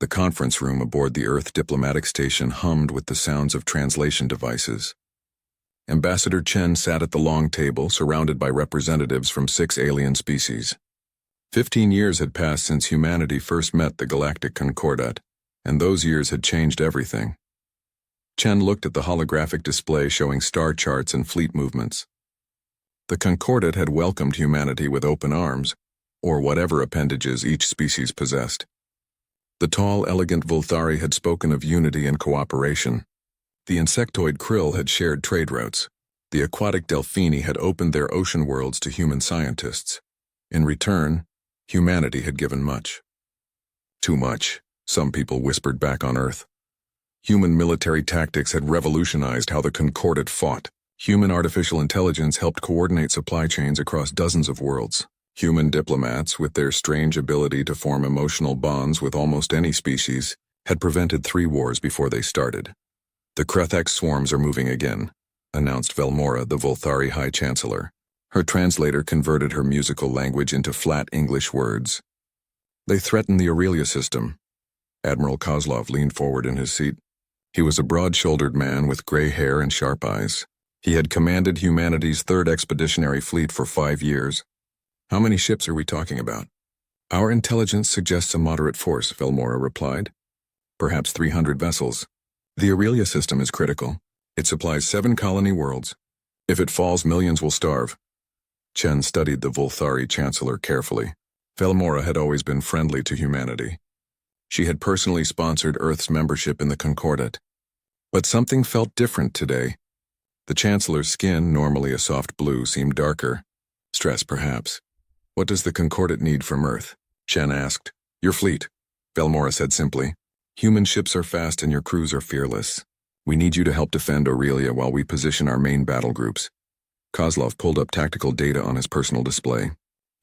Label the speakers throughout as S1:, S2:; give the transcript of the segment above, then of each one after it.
S1: The conference room aboard the Earth diplomatic station hummed with the sounds of translation devices. Ambassador Chen sat at the long table, surrounded by representatives from 6 alien species. 15 years had passed since humanity first met the Galactic Concordat, and those years had changed everything. Chen looked at the holographic display showing star charts and fleet movements. The Concordat had welcomed humanity with open arms, or whatever appendages each species possessed. The tall, elegant Volthari had spoken of unity and cooperation. The insectoid krill had shared trade routes. The aquatic delphini had opened their ocean worlds to human scientists. In return, humanity had given much. Too much, some people whispered back on Earth. Human military tactics had revolutionized how the Concordat fought. Human artificial intelligence helped coordinate supply chains across dozens of worlds. Human diplomats, with their strange ability to form emotional bonds with almost any species, had prevented 3 wars before they started. The Cruthax swarms are moving again, announced Velmora, the Volthari High Chancellor. Her translator converted her musical language into flat English words. They threaten the Aurelia system. Admiral Kozlov leaned forward in his seat. He was a broad-shouldered man with gray hair and sharp eyes. He had commanded humanity's 3rd expeditionary fleet for 5 years. How many ships are we talking about? Our intelligence suggests a moderate force, Velmora replied. Perhaps 300 vessels. The Aurelia system is critical. It supplies 7 colony worlds. If it falls, millions will starve. Chen studied the Volthari Chancellor carefully. Velmora had always been friendly to humanity. She had personally sponsored Earth's membership in the Concordat. But something felt different today. The Chancellor's skin, normally a soft blue, seemed darker. Stress, perhaps. What does the Concordat need from Earth? Chen asked. Your fleet, Velmora said simply. Human ships are fast and your crews are fearless. We need you to help defend Aurelia while we position our main battle groups. Kozlov pulled up tactical data on his personal display.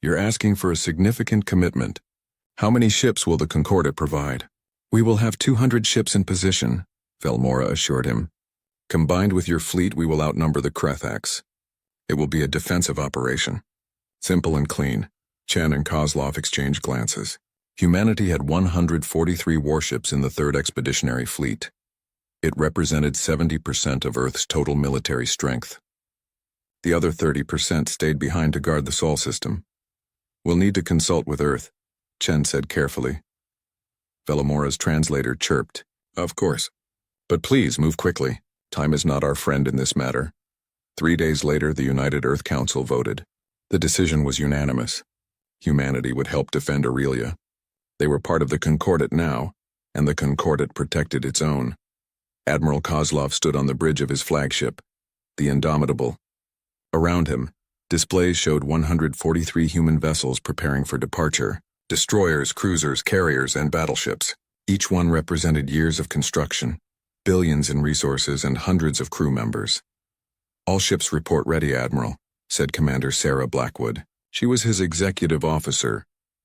S1: You're asking for a significant commitment. How many ships will the Concordat provide? We will have 200 ships in position, Velmora assured him. Combined with your fleet, we will outnumber the Cruthax. It will be a defensive operation. Simple and clean. Chen and Kozlov exchanged glances. Humanity had 143 warships in the 3rd Expeditionary Fleet. It represented 70% of Earth's total military strength. The other 30% stayed behind to guard the Sol system. We'll need to consult with Earth, Chen said carefully. Velmora's translator chirped. Of course. But please move quickly. Time is not our friend in this matter. 3 days later, the United Earth Council voted. The decision was unanimous. Humanity would help defend Aurelia. They were part of the Concordat now, and the Concordat protected its own. Admiral Kozlov stood on the bridge of his flagship, the Indomitable. Around him, displays showed 143 human vessels preparing for departure. Destroyers, cruisers, carriers, and battleships. Each one represented years of construction, billions in resources, and hundreds of crew members. All ships report ready, Admiral, said Commander Sarah Blackwood. She was his executive officer,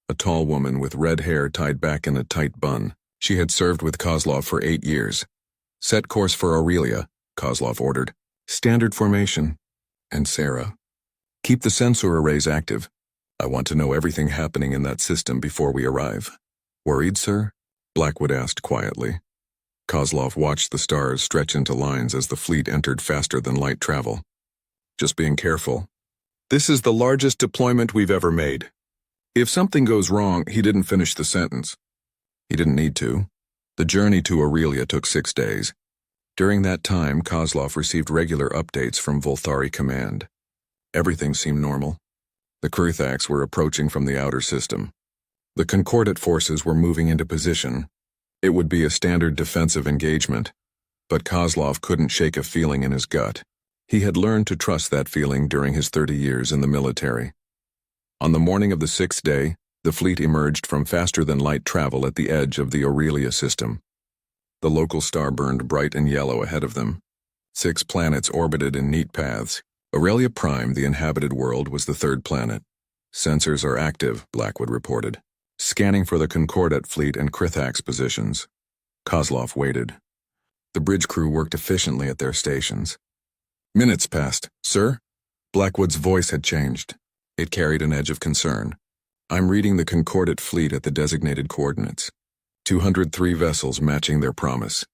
S1: a tall woman with red hair tied back in a tight bun. She had served with Kozlov for 8 years. Set course for Aurelia, Kozlov ordered. Standard formation. And Sarah, keep the sensor arrays active. I want to know everything happening in that system before we arrive. Worried, sir? Blackwood asked quietly. Kozlov watched the stars stretch into lines as the fleet entered faster-than-light travel. Just being careful. This is the largest deployment we've ever made. If something goes wrong, he didn't finish the sentence. He didn't need to. The journey to Aurelia took 6 days. During that time, Kozlov received regular updates from Volthari Command. Everything seemed normal. The Cruthax were approaching from the outer system. The Concordat forces were moving into position. It would be a standard defensive engagement, but Kozlov couldn't shake a feeling in his gut. He had learned to trust that feeling during his 30 years in the military. On the morning of the 6th day, the fleet emerged from faster-than-light travel at the edge of the Aurelia system. The local star burned bright and yellow ahead of them. 6 planets orbited in neat paths. Aurelia Prime, the inhabited world, was the 3rd planet. Sensors are active, Blackwood reported. Scanning for the Concordat fleet and Cruthax positions. Kozlov waited. The bridge crew worked efficiently at their stations. Minutes passed. Sir? Blackwood's voice had changed. It carried an edge of concern. I'm reading the Concordat fleet at the designated coordinates. 203 vessels matching their promise.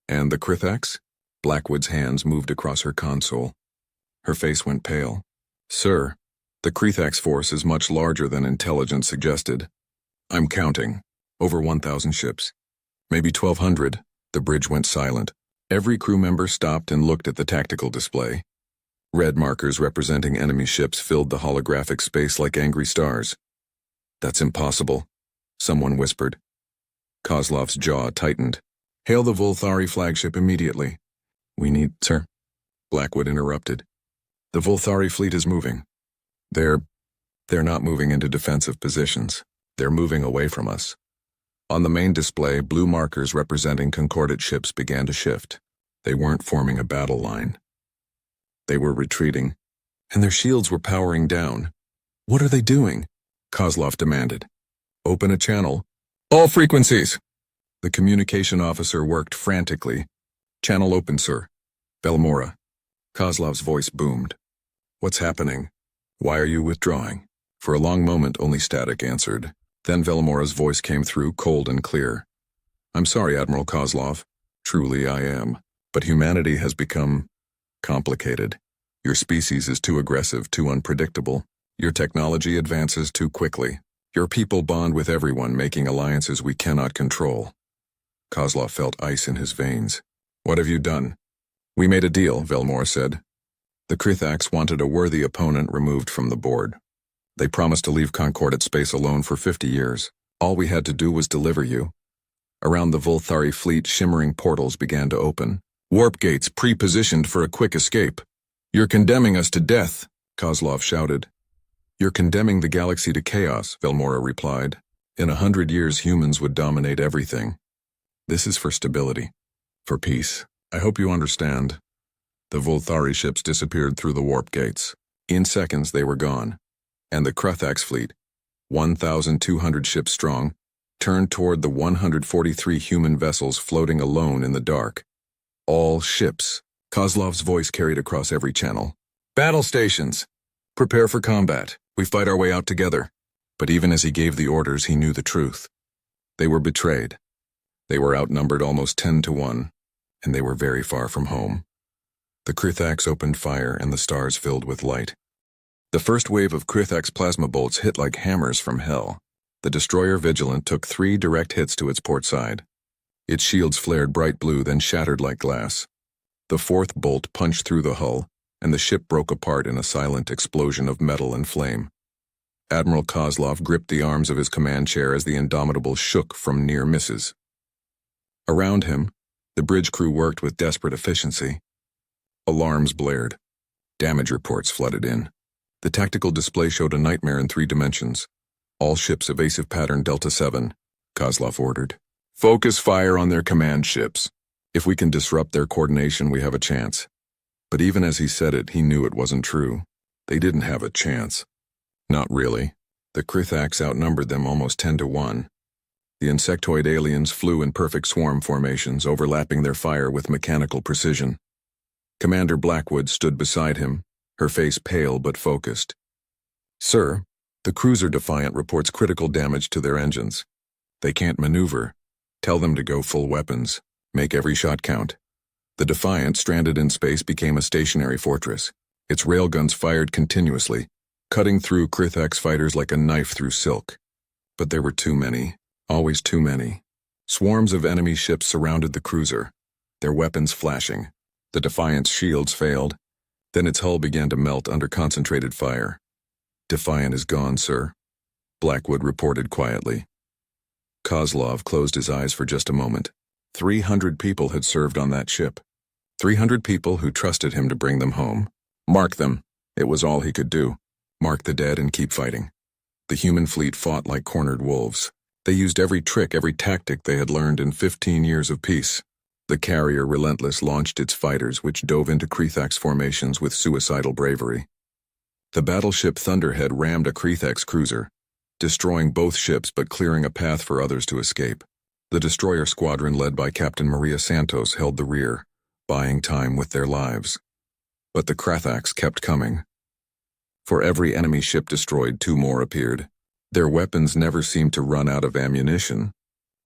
S1: And the Crithax? Blackwood's hands moved across her console. Her face went pale. Sir, the Crithax force is much larger than intelligence suggested. I'm counting. Over 1,000 ships. Maybe 1,200. The bridge went silent. Every crew member stopped and looked at the tactical display. Red markers representing enemy ships filled the holographic space like angry stars. That's impossible, someone whispered. Kozlov's jaw tightened. Hail the Volthari flagship immediately. We need, sir. Blackwood interrupted. The Volthari fleet is moving. They're not moving into defensive positions. They're moving away from us. On the main display, blue markers representing Concordate ships began to shift. They weren't forming a battle line. They were retreating, and their shields were powering down. What are they doing? Kozlov demanded. Open a channel. All frequencies! The communication officer worked frantically. Channel open, sir. Belmora. Kozlov's voice boomed. What's happening? Why are you withdrawing? For a long moment, only static answered. Then Velmora's voice came through, cold and clear. I'm sorry, Admiral Kozlov. Truly I am. But humanity has become complicated. Your species is too aggressive, too unpredictable. Your technology advances too quickly. Your people bond with everyone, making alliances we cannot control. Kozlov felt ice in his veins. What have you done? We made a deal, Velmora said. The Crithax wanted a worthy opponent removed from the board. They promised to leave Concordate space alone for 50 years. All we had to do was deliver you. Around the Volthari fleet, shimmering portals began to open. Warp gates pre-positioned for a quick escape. You're condemning us to death, Kozlov shouted. You're condemning the galaxy to chaos, Velmora replied. In 100 years, humans would dominate everything. This is for stability. For peace. I hope you understand. The Volthari ships disappeared through the warp gates. In seconds, they were gone. And the Crithax fleet, 1,200 ships strong, turned toward the 143 human vessels floating alone in the dark. All ships. Kozlov's voice carried across every channel. Battle stations! Prepare for combat. We fight our way out together. But even as he gave the orders, he knew the truth. They were betrayed. They were outnumbered almost 10 to 1, and they were very far from home. The Crithax opened fire, and the stars filled with light. The first wave of Crithax plasma bolts hit like hammers from hell. The destroyer Vigilant took 3 direct hits to its port side. Its shields flared bright blue, then shattered like glass. The 4th bolt punched through the hull, and the ship broke apart in a silent explosion of metal and flame. Admiral Kozlov gripped the arms of his command chair as the Indomitable shook from near misses. Around him, the bridge crew worked with desperate efficiency. Alarms blared. Damage reports flooded in. The tactical display showed a nightmare in 3 dimensions. All ships evasive pattern Delta 7, Kozlov ordered. Focus fire on their command ships. If we can disrupt their coordination, we have a chance. But even as he said it, he knew it wasn't true. They didn't have a chance. Not really. The Crithax outnumbered them almost 10 to 1. The insectoid aliens flew in perfect swarm formations, overlapping their fire with mechanical precision. Commander Blackwood stood beside him, her face pale but focused. Sir, the cruiser Defiant reports critical damage to their engines. They can't maneuver. Tell them to go full weapons. Make every shot count. The Defiant, stranded in space, became a stationary fortress. Its railguns fired continuously, cutting through Crithax fighters like a knife through silk. But there were too many, always too many. Swarms of enemy ships surrounded the cruiser, their weapons flashing. The Defiant's shields failed. Then its hull began to melt under concentrated fire. Defiant is gone, sir, Blackwood reported quietly. Kozlov closed his eyes for just a moment. 300 people had served on that ship. 300 people who trusted him to bring them home. Mark them. It was all he could do. Mark the dead and keep fighting. The human fleet fought like cornered wolves. They used every trick, every tactic they had learned in 15 years of peace. The carrier Relentless launched its fighters, which dove into Crithax formations with suicidal bravery. The battleship Thunderhead rammed a Crithax cruiser, destroying both ships but clearing a path for others to escape. The destroyer squadron led by Captain Maria Santos held the rear, buying time with their lives. But the Crithax kept coming. For every enemy ship destroyed, 2 more appeared. Their weapons never seemed to run out of ammunition.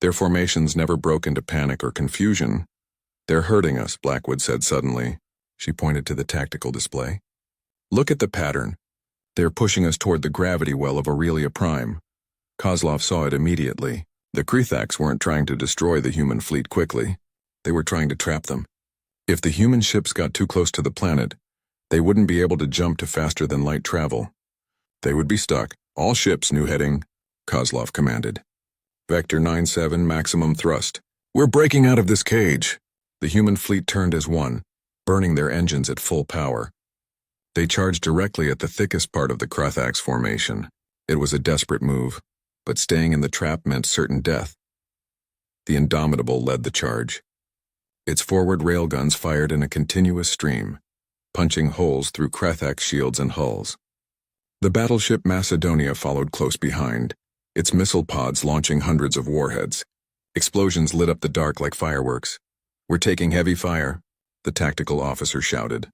S1: Their formations never broke into panic or confusion. "They're hurting us," Blackwood said suddenly. She pointed to the tactical display. "Look at the pattern. They're pushing us toward the gravity well of Aurelia Prime." Kozlov saw it immediately. The Krethaks weren't trying to destroy the human fleet quickly. They were trying to trap them. If the human ships got too close to the planet, they wouldn't be able to jump to faster-than-light travel. They would be stuck. "All ships, new heading," Kozlov commanded. "Vector 97, maximum thrust. We're breaking out of this cage." The human fleet turned as one, burning their engines at full power. They charged directly at the thickest part of the Krethaks formation. It was a desperate move, but staying in the trap meant certain death. The Indomitable led the charge. Its forward railguns fired in a continuous stream, punching holes through Krethak shields and hulls. The battleship Macedonia followed close behind, its missile pods launching hundreds of warheads. Explosions lit up the dark like fireworks. "We're taking heavy fire," the tactical officer shouted.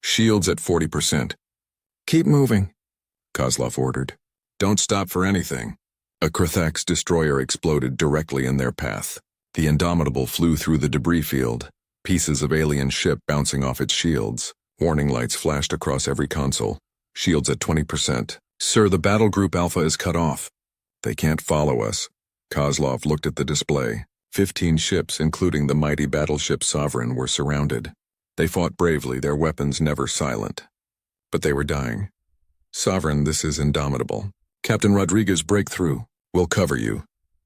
S1: "Shields at 40%. "Keep moving," Kozlov ordered. "Don't stop for anything." A Krethak's destroyer exploded directly in their path. The Indomitable flew through the debris field, pieces of alien ship bouncing off its shields. Warning lights flashed across every console. "Shields at 20%. Sir, the battle group Alpha is cut off." "They can't follow us." Kozlov looked at the display. 15 ships, including the mighty battleship Sovereign, were surrounded. They fought bravely, their weapons never silent. But they were dying. "Sovereign, this is Indomitable. Captain Rodriguez, break through. We'll cover you."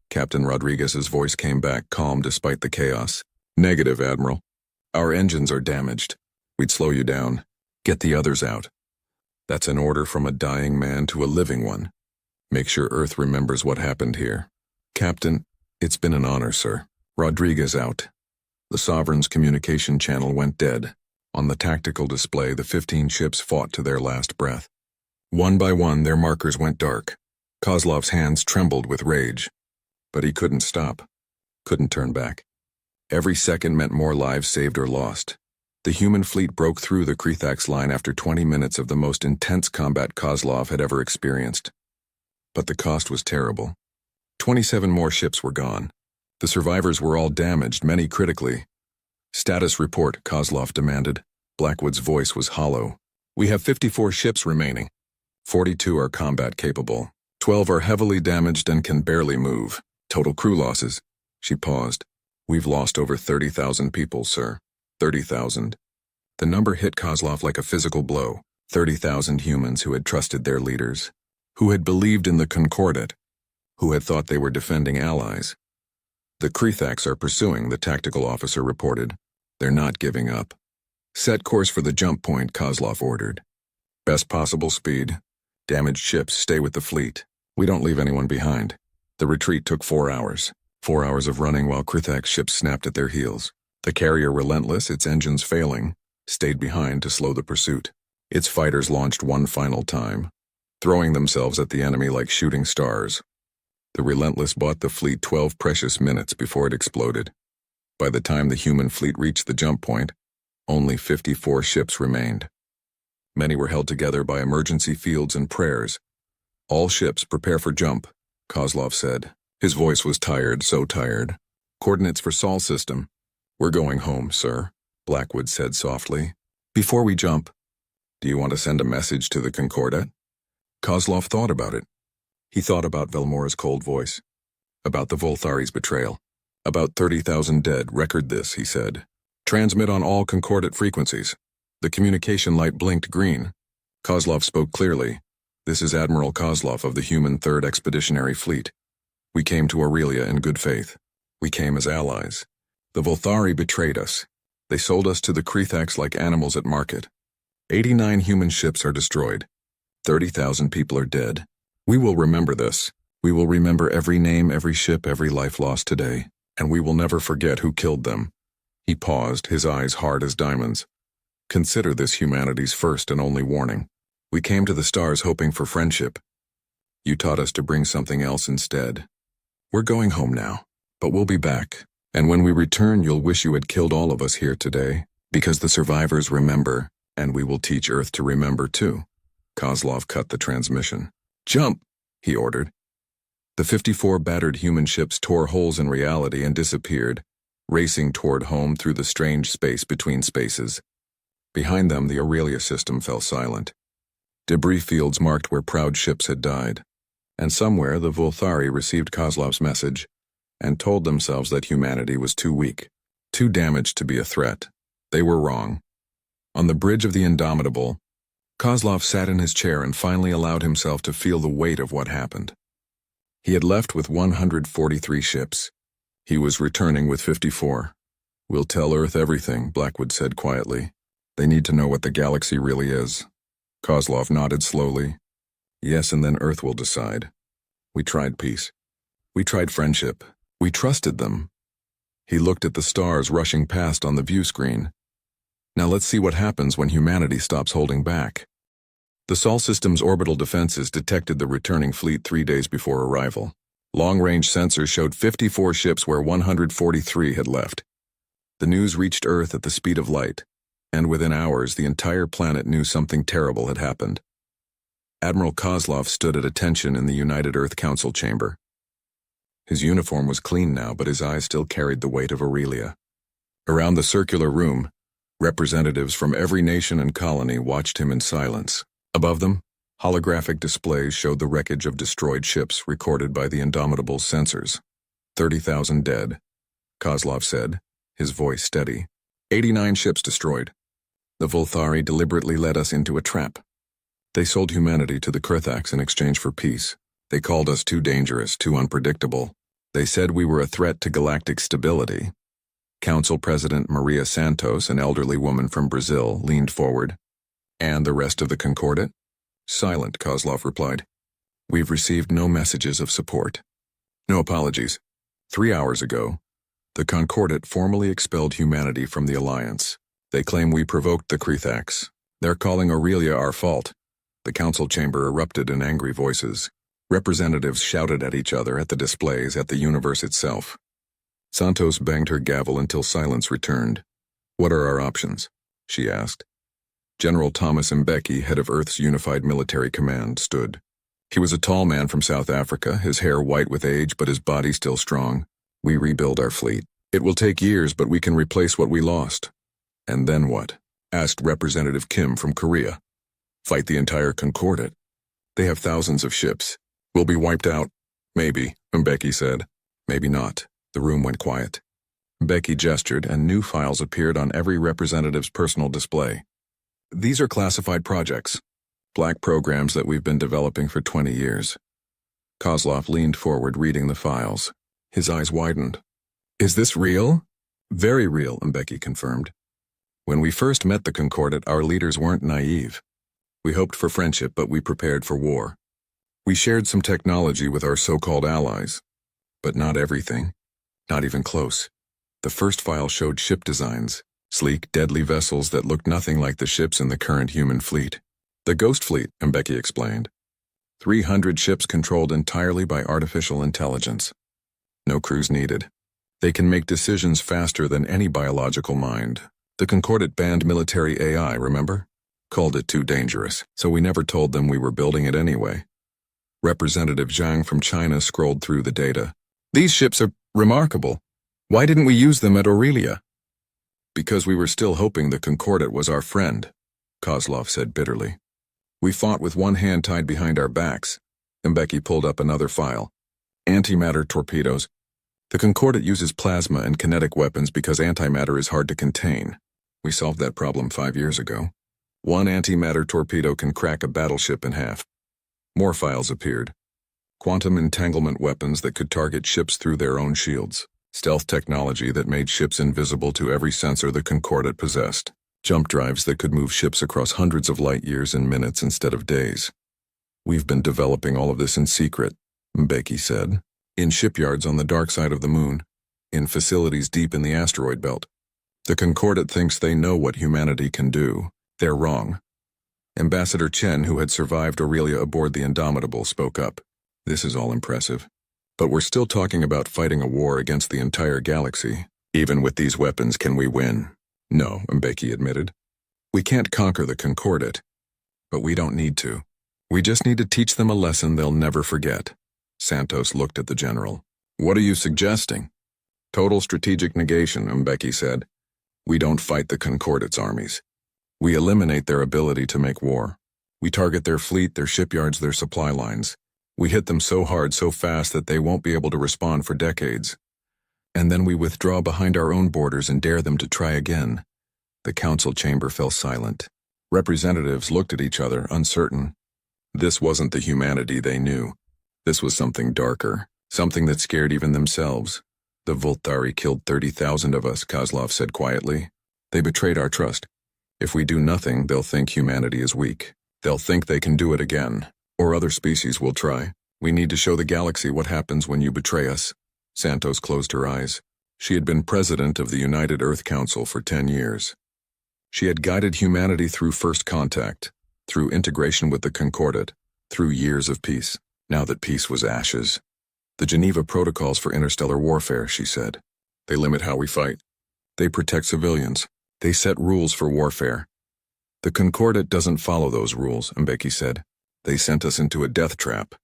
S1: Captain Rodriguez's voice came back, calm despite the chaos. "Negative, Admiral. Our engines are damaged. We'd slow you down. Get the others out." "That's an order from a dying man to a living one. Make sure Earth remembers what happened here." "Captain, it's been an honor, sir." Rodriguez out. The Sovereign's communication channel went dead. On the tactical display, the 15 ships fought to their last breath. One by one, their markers went dark. Kozlov's hands trembled with rage. But he couldn't stop. Couldn't turn back. Every second meant more lives saved or lost. The human fleet broke through the Krethaks line after 20 minutes of the most intense combat Kozlov had ever experienced. But the cost was terrible. 27 more ships were gone. The survivors were all damaged, many critically. "Status report," Kozlov demanded. Blackwood's voice was hollow. "We have 54 ships remaining. 42 are combat capable. 12 are heavily damaged and can barely move. Total crew losses." She paused. "We've lost over 30,000 people, sir." 30,000. The number hit Kozlov like a physical blow. 30,000 humans who had trusted their leaders, who had believed in the Concordat, who had thought they were defending allies. "The Krethaks are pursuing," the tactical officer reported. "They're not giving up." "Set course for the jump point," Kozlov ordered. "Best possible speed. Damaged ships stay with the fleet. We don't leave anyone behind." The retreat took 4 hours. 4 hours of running while Krethak's ships snapped at their heels. The carrier, relentless, its engines failing, stayed behind to slow the pursuit. Its fighters launched one final time, throwing themselves at the enemy like shooting stars. The Relentless bought the fleet 12 precious minutes before it exploded. By the time the human fleet reached the jump point, only 54 ships remained. Many were held together by emergency fields and prayers. "All ships prepare for jump," Kozlov said. His voice was tired, so tired. "Coordinates for Sol system." "We're going home, sir," Blackwood said softly. "Before we jump, do you want to send a message to the Concordat?" Kozlov thought about it. He thought about Velmora's cold voice, about the Volthari's betrayal, about 30,000 dead. "Record this," he said. "Transmit on all Concordat frequencies." The communication light blinked green. Kozlov spoke clearly. "This is Admiral Kozlov of the Human 3rd Expeditionary Fleet. We came to Aurelia in good faith. We came as allies. The Volthari betrayed us. They sold us to the Krethaks like animals at market. 89 human ships are destroyed. 30,000 people are dead. We will remember this. We will remember every name, every ship, every life lost today. And we will never forget who killed them." He paused, his eyes hard as diamonds. "Consider this humanity's first and only warning. We came to the stars hoping for friendship. You taught us to bring something else instead. We're going home now, but we'll be back. And when we return, you'll wish you had killed all of us here today, because the survivors remember, and we will teach Earth to remember too." Kozlov cut the transmission. "Jump," he ordered. The 54 battered human ships tore holes in reality and disappeared, racing toward home through the strange space between spaces. Behind them, the Aurelia system fell silent. Debris fields marked where proud ships had died. And somewhere, the Volthari received Kozlov's message and told themselves that humanity was too weak, too damaged to be a threat. They were wrong. On the bridge of the Indomitable, Kozlov sat in his chair and finally allowed himself to feel the weight of what happened. He had left with 143 ships. He was returning with 54. "We'll tell Earth everything," Blackwood said quietly. "They need to know what the galaxy really is." Kozlov nodded slowly. "Yes, and then Earth will decide. We tried peace. We tried friendship. We trusted them." He looked at the stars rushing past on the view screen. "Now let's see what happens when humanity stops holding back." The Sol system's orbital defenses detected the returning fleet 3 days before arrival. Long-range sensors showed 54 ships where 143 had left. The news reached Earth at the speed of light, and within hours the entire planet knew something terrible had happened. Admiral Kozlov stood at attention in the United Earth Council chamber. His uniform was clean now, but his eyes still carried the weight of Aurelia. Around the circular room, representatives from every nation and colony watched him in silence. Above them, holographic displays showed the wreckage of destroyed ships recorded by the Indomitable's sensors. 30,000 dead, Kozlov said, his voice steady. 89 ships destroyed. The Volthari deliberately led us into a trap. They sold humanity to the Krithaks in exchange for peace. They called us too dangerous, too unpredictable. They said we were a threat to galactic stability. Council President Maria Santos, an elderly woman from Brazil, leaned forward. "And the rest of the Concordat?" "Silent," Kozlov replied. "We've received no messages of support. No apologies. 3 hours ago, the Concordat formally expelled humanity from the Alliance. They claim we provoked the Krithaks. They're calling Aurelia our fault." The council chamber erupted in angry voices. Representatives shouted at each other, at the displays, at the universe itself. Santos banged her gavel until silence returned. "What are our options?" she asked. General Thomas Mbeki, head of Earth's Unified Military Command, stood. He was a tall man from South Africa, his hair white with age but his body still strong. "We rebuild our fleet. It will take years, but we can replace what we lost." "And then what?" asked Representative Kim from Korea. "Fight the entire Concordat. They have thousands of ships. We'll be wiped out." "Maybe," Mbeki said. "Maybe not." The room went quiet. Mbeki gestured, and new files appeared on every representative's personal display. "These are classified projects. Black programs that we've been developing for 20 years. Kozlov leaned forward, reading the files. His eyes widened. "Is this real?" "Very real," Mbeki confirmed. "When we first met the Concordat, our leaders weren't naive. We hoped for friendship, but we prepared for war. We shared some technology with our so-called allies. But not everything. Not even close. The first file showed ship designs. Sleek, deadly vessels that looked nothing like the ships in the current human fleet. The Ghost Fleet," Mbeki explained. 300 ships controlled entirely by artificial intelligence. No crews needed. They can make decisions faster than any biological mind. The Concordat banned military AI, remember? Called it too dangerous, so we never told them we were building it anyway. Representative Zhang from China scrolled through the data. "These ships are remarkable. Why didn't we use them at Aurelia?" "Because we were still hoping the Concordat was our friend," Kozlov said bitterly. "We fought with one hand tied behind our backs." Mbeki pulled up another file. "Antimatter torpedoes. The Concordat uses plasma and kinetic weapons because antimatter is hard to contain. We solved that problem 5 years ago. One antimatter torpedo can crack a battleship in half." More files appeared. Quantum entanglement weapons that could target ships through their own shields. Stealth technology that made ships invisible to every sensor the Concordat possessed. Jump drives that could move ships across hundreds of light years in minutes instead of days. "We've been developing all of this in secret," Mbeki said. "In shipyards on the dark side of the moon. In facilities deep in the asteroid belt. The Concordat thinks they know what humanity can do. They're wrong." Ambassador Chen, who had survived Aurelia aboard the Indomitable, spoke up. "This is all impressive. But we're still talking about fighting a war against the entire galaxy. Even with these weapons, can we win?" "No," Mbeki admitted. "We can't conquer the Concordat. But we don't need to. We just need to teach them a lesson they'll never forget." Santos looked at the general. What are you suggesting? Total strategic negation, Mbeki said. We don't fight the Concordate's armies. We eliminate their ability to make war. We target their fleet, their shipyards, their supply lines. We hit them so hard, so fast that they won't be able to respond for decades. And then we withdraw behind our own borders and dare them to try again. The council chamber fell silent. Representatives looked at each other, uncertain. This wasn't the humanity they knew. This was something darker, something that scared even themselves. The Voltari killed 30,000 of us, Kozlov said quietly. They betrayed our trust. If we do nothing, they'll think humanity is weak. They'll think they can do it again. Or other species will try. We need to show the galaxy what happens when you betray us. Santos closed her eyes. She had been president of the United Earth Council for 10 years. She had guided humanity through first contact, through integration with the Concordate, through years of peace, now that peace was ashes. The Geneva Protocols for Interstellar Warfare, she said. They limit how we fight. They protect civilians. They set rules for warfare. The Concordate doesn't follow those rules, Mbeki said. They sent us into a death trap.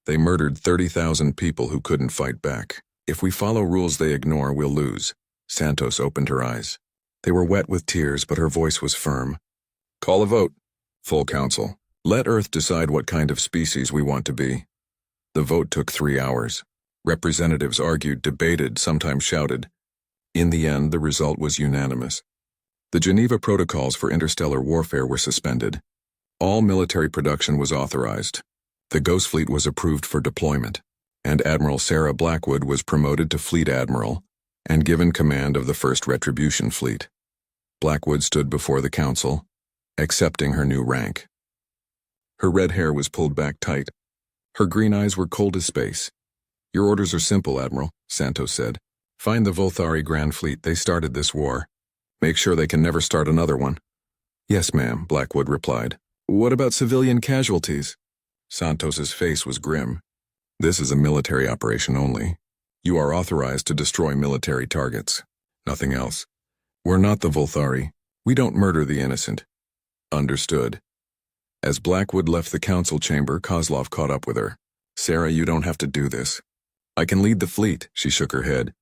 S1: They murdered 30,000 people who couldn't fight back. If we follow rules they ignore, we'll lose. Santos opened her eyes. They were wet with tears, but her voice was firm. Call a vote. Full council. Let Earth decide what kind of species we want to be. The vote took 3 hours. Representatives argued, debated, sometimes shouted. In the end, the result was unanimous. The Geneva Protocols for Interstellar Warfare were suspended. All military production was authorized. The Ghost Fleet was approved for deployment, and Admiral Sarah Blackwood was promoted to Fleet Admiral and given command of the First Retribution Fleet. Blackwood stood before the council, accepting her new rank. Her red hair was pulled back tight. Her green eyes were cold as space. Your orders are simple, Admiral, Santos said. Find the Voltari Grand Fleet. They started this war. Make sure they can never start another one. Yes, ma'am, Blackwood replied. What about civilian casualties? Santos's face was grim. This is a military operation only. You are authorized to destroy military targets. Nothing else. We're not the Voltari. We don't murder the innocent. Understood. As Blackwood left the council chamber, Kozlov caught up with her. Sarah, you don't have to do this. I can lead the fleet, she shook her head.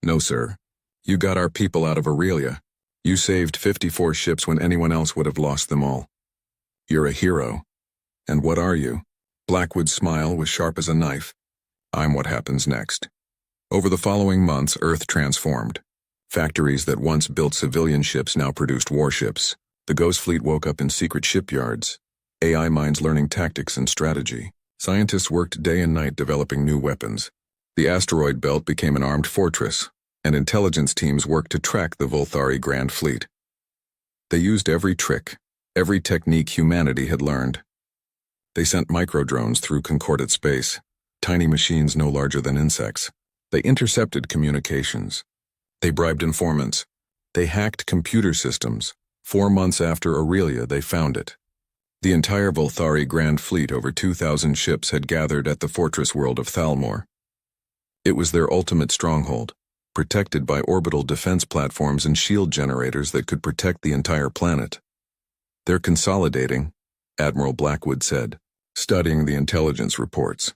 S1: No, sir. You got our people out of Aurelia. You saved 54 ships when anyone else would have lost them all. You're a hero. And what are you? Blackwood's smile was sharp as a knife. I'm what happens next. Over the following months, Earth transformed. Factories that once built civilian ships now produced warships. The Ghost Fleet woke up in secret shipyards. AI minds learning tactics and strategy. Scientists worked day and night developing new weapons. The asteroid belt became an armed fortress, and intelligence teams worked to track the Voltari Grand Fleet. They used every trick, every technique humanity had learned. They sent microdrones through Concordate space, tiny machines no larger than insects. They intercepted communications. They bribed informants. They hacked computer systems. 4 months after Aurelia, they found it. The entire Voltari Grand Fleet, over 2,000 ships, had gathered at the fortress world of Thalmor. It was their ultimate stronghold, protected by orbital defense platforms and shield generators that could protect the entire planet. They're consolidating, Admiral Blackwood said, studying the intelligence reports.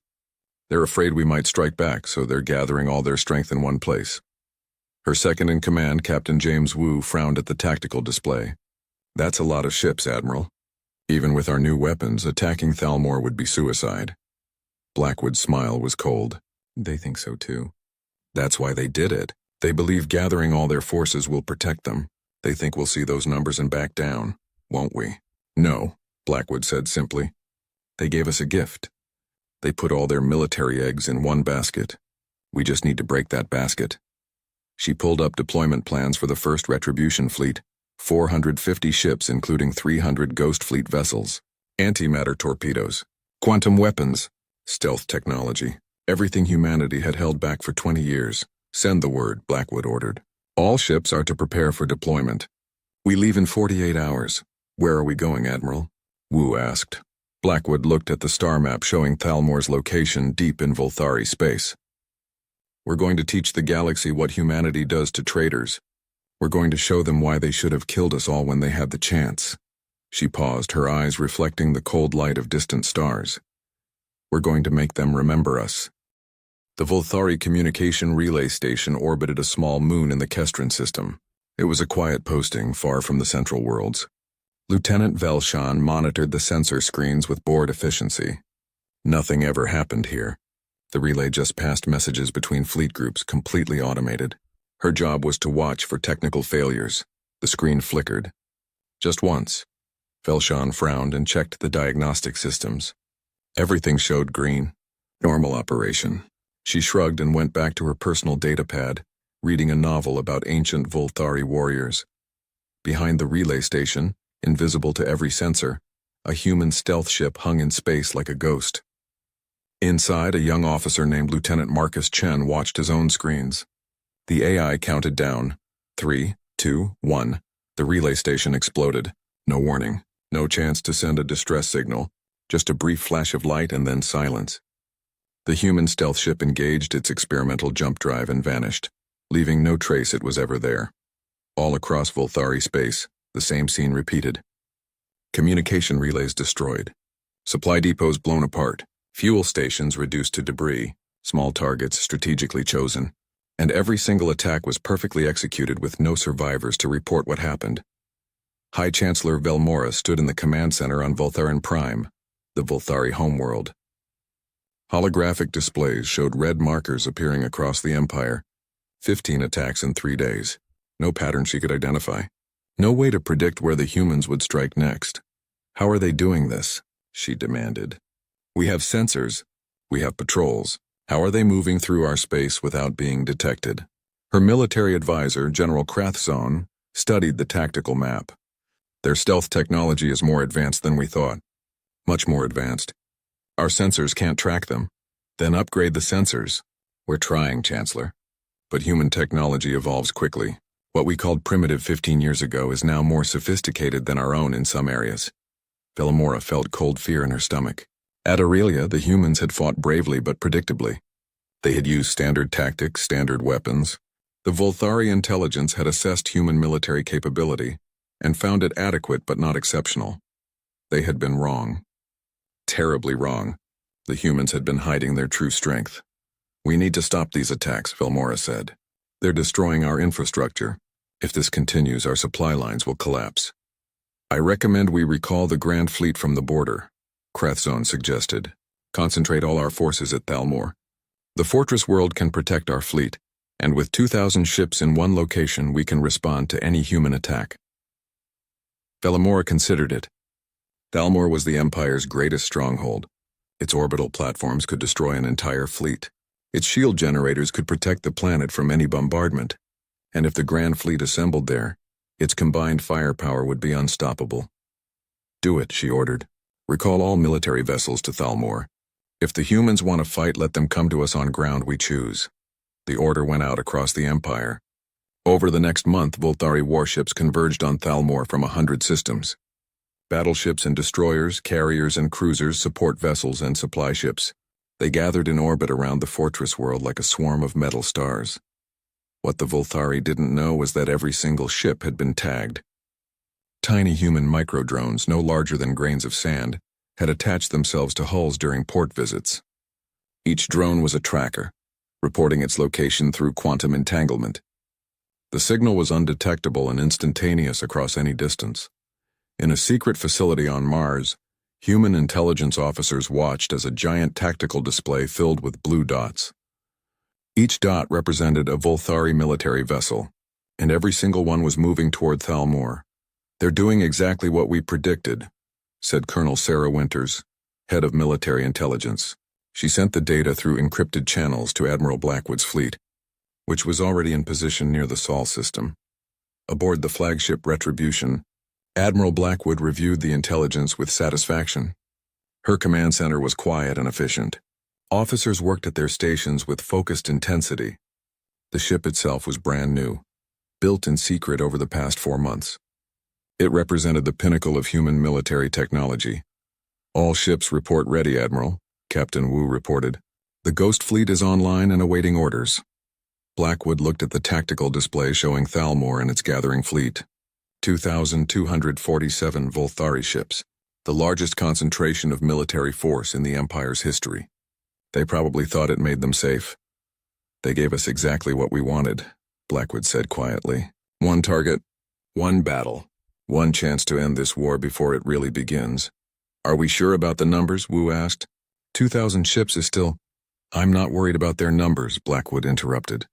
S1: They're afraid we might strike back, so they're gathering all their strength in one place. Her second-in-command, Captain James Wu, frowned at the tactical display. That's a lot of ships, Admiral. Even with our new weapons, attacking Thalmor would be suicide. Blackwood's smile was cold. They think so too. That's why they did it. They believe gathering all their forces will protect them. They think we'll see those numbers and back down, won't we? No, Blackwood said simply. They gave us a gift. They put all their military eggs in one basket. We just need to break that basket. She pulled up deployment plans for the First Retribution Fleet. 450 ships, including 300 Ghost Fleet vessels, antimatter torpedoes, quantum weapons, stealth technology, everything humanity had held back for 20 years. Send the word, Blackwood ordered. All ships are to prepare for deployment. We leave in 48 hours. Where are we going, Admiral? Wu asked. Blackwood looked at the star map showing Thalmor's location deep in Voltari space. We're going to teach the galaxy what humanity does to traitors. We're going to show them why they should have killed us all when they had the chance. She paused, her eyes reflecting the cold light of distant stars. We're going to make them remember us. The Volthari communication relay station orbited a small moon in the Kestrin system. It was a quiet posting far from the central worlds. Lieutenant Velshan monitored the sensor screens with bored efficiency. Nothing ever happened here. The relay just passed messages between fleet groups, completely automated. Her job was to watch for technical failures. The screen flickered. Just once. Velshan frowned and checked the diagnostic systems. Everything showed green. Normal operation. She shrugged and went back to her personal datapad, reading a novel about ancient Volthari warriors. Behind the relay station, invisible to every sensor, a human stealth ship hung in space like a ghost. Inside, a young officer named Lieutenant Marcus Chen watched his own screens. The AI counted down. 3, 2, 1. The relay station exploded. No warning. No chance to send a distress signal. Just a brief flash of light and then silence. The human stealth ship engaged its experimental jump drive and vanished, leaving no trace it was ever there. All across Volthari space, the same scene repeated. Communication relays destroyed. Supply depots blown apart. Fuel stations reduced to debris. Small targets strategically chosen. And every single attack was perfectly executed with no survivors to report what happened. High Chancellor Velmora stood in the command center on Voltharan Prime, the Volthari homeworld. Holographic displays showed red markers appearing across the Empire. 15 attacks in 3 days. No pattern she could identify. No way to predict where the humans would strike next. How are they doing this? She demanded. We have sensors. We have patrols. How are they moving through our space without being detected? Her military advisor, General Krathzone, studied the tactical map. Their stealth technology is more advanced than we thought. Much more advanced. Our sensors can't track them. Then upgrade the sensors. We're trying, Chancellor. But human technology evolves quickly. What we called primitive 15 years ago is now more sophisticated than our own in some areas. Velmora felt cold fear in her stomach. At Aurelia, the humans had fought bravely but predictably. They had used standard tactics, standard weapons. The Volthari intelligence had assessed human military capability and found it adequate but not exceptional. They had been wrong. Terribly wrong. The humans had been hiding their true strength. We need to stop these attacks, Velmora said. They're destroying our infrastructure. If this continues, our supply lines will collapse. I recommend we recall the Grand Fleet from the border, Krathzone suggested. Concentrate all our forces at Thalmor. The fortress world can protect our fleet, and with 2,000 ships in one location we can respond to any human attack. Velmora considered it. Thalmor was the Empire's greatest stronghold. Its orbital platforms could destroy an entire fleet. Its shield generators could protect the planet from any bombardment. And if the Grand Fleet assembled there, its combined firepower would be unstoppable. Do it, she ordered. Recall all military vessels to Thalmor. If the humans want to fight, let them come to us on ground we choose. The order went out across the Empire. Over the next month, Volthari warships converged on Thalmor from 100 systems. Battleships and destroyers, carriers and cruisers, support vessels and supply ships. They gathered in orbit around the fortress world like a swarm of metal stars. What the Volthari didn't know was that every single ship had been tagged. Tiny human microdrones, no larger than grains of sand, had attached themselves to hulls during port visits. Each drone was a tracker, reporting its location through quantum entanglement. The signal was undetectable and instantaneous across any distance. In a secret facility on Mars, human intelligence officers watched as a giant tactical display filled with blue dots. Each dot represented a Volthari military vessel, and every single one was moving toward Thalmor. They're doing exactly what we predicted, said Colonel Sarah Winters, head of military intelligence. She sent the data through encrypted channels to Admiral Blackwood's fleet, which was already in position near the Sol system. Aboard the flagship Retribution, Admiral Blackwood reviewed the intelligence with satisfaction. Her command center was quiet and efficient. Officers worked at their stations with focused intensity. The ship itself was brand new, built in secret over the past 4 months. It represented the pinnacle of human military technology. All ships report ready, Admiral, Captain Wu reported. The Ghost Fleet is online and awaiting orders. Blackwood looked at the tactical display showing Thalmor and its gathering fleet. 2,247 Volthari ships, the largest concentration of military force in the Empire's history. They probably thought it made them safe, They gave us exactly what we wanted, Blackwood said quietly. One target, one battle, one chance to end this war before it really begins. Are we sure about the numbers? Wu asked. 2,000 ships is still... I'm not worried about their numbers, Blackwood interrupted.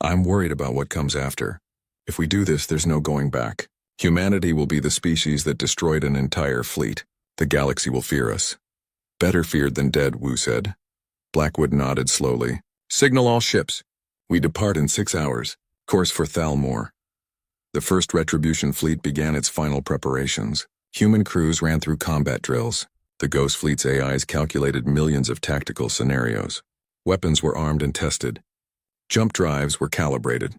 S1: I'm worried about what comes after. If we do this, there's no going back. Humanity will be the species that destroyed an entire fleet. The galaxy will fear us. Better feared than dead, Wu said. Blackwood nodded slowly. Signal all ships. We depart in 6 hours. Course for Thalmor. The first Retribution fleet began its final preparations. Human crews ran through combat drills. The Ghost Fleet's AIs calculated millions of tactical scenarios. Weapons were armed and tested. Jump drives were calibrated.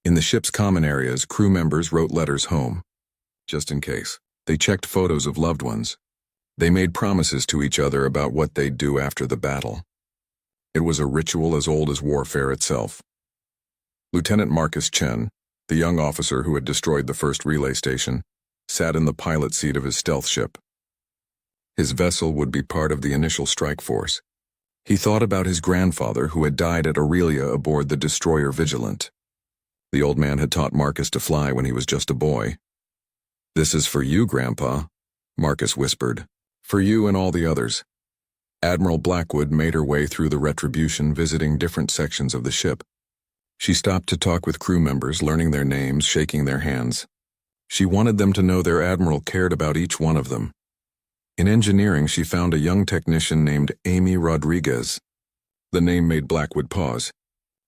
S1: In the ship's common areas, crew members wrote letters home. Just in case. They checked photos of loved ones. They made promises to each other about what they'd do after the battle. It was a ritual as old as warfare itself. Lieutenant Marcus Chen, the young officer who had destroyed the first relay station, sat in the pilot seat of his stealth ship. His vessel would be part of the initial strike force. He thought about his grandfather who had died at Aurelia aboard the destroyer Vigilant. The old man had taught Marcus to fly when he was just a boy. This is for you, Grandpa, Marcus whispered. For you and all the others. Admiral Blackwood made her way through the Retribution, visiting different sections of the ship. She stopped to talk with crew members, learning their names, shaking their hands. She wanted them to know their admiral cared about each one of them. In engineering, she found a young technician named Amy Rodriguez. The name made Blackwood pause.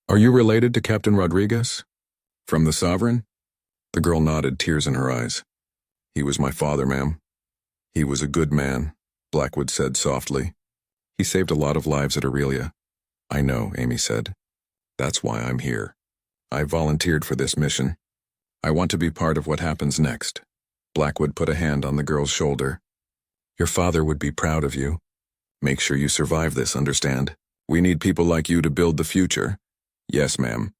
S1: Are you related to Captain Rodriguez? From the Sovereign? The girl nodded, tears in her eyes. He was my father, ma'am. He was a good man, Blackwood said softly. He saved a lot of lives at Aurelia. I know, Amy said. That's why I'm here. I volunteered for this mission. I want to be part of what happens next. Blackwood put a hand on the girl's shoulder. Your father would be proud of you. Make sure you survive this, understand? We need people like you to build the future. Yes, ma'am.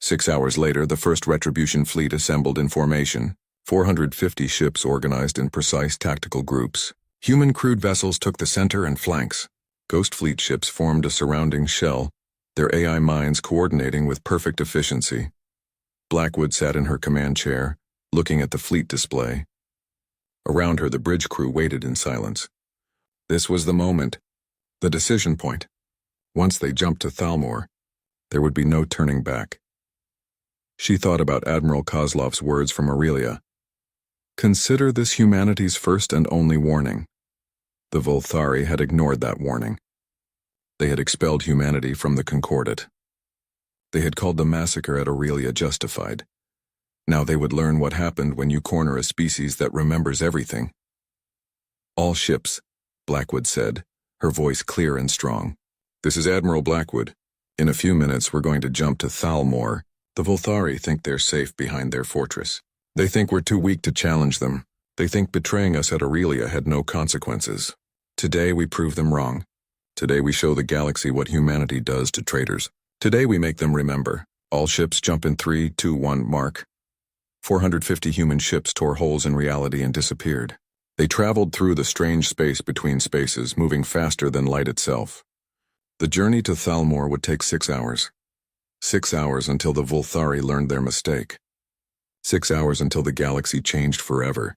S1: 6 hours later, the first Retribution fleet assembled in formation. 450 ships organized in precise tactical groups. Human crewed vessels took the center and flanks. Ghost Fleet ships formed a surrounding shell, their AI minds coordinating with perfect efficiency. Blackwood sat in her command chair, looking at the fleet display. Around her, the bridge crew waited in silence. This was the moment, the decision point. Once they jumped to Thalmor, there would be no turning back. She thought about Admiral Kozlov's words from Aurelia. Consider this humanity's first and only warning. The Volthari had ignored that warning. They had expelled humanity from the Concordat. They had called the massacre at Aurelia justified. Now they would learn what happened when you corner a species that remembers everything. All ships, Blackwood said, her voice clear and strong. This is Admiral Blackwood. In a few minutes we're going to jump to Thalmor. The Volthari think they're safe behind their fortress. They think we're too weak to challenge them. They think betraying us at Aurelia had no consequences. Today we prove them wrong. Today we show the galaxy what humanity does to traitors. Today we make them remember. All ships jump in 3, 2, 1, mark. 450 human ships tore holes in reality and disappeared. They traveled through the strange space between spaces, moving faster than light itself. The journey to Thalmor would take 6 hours. 6 hours until the Volthari learned their mistake. 6 hours until the galaxy changed forever.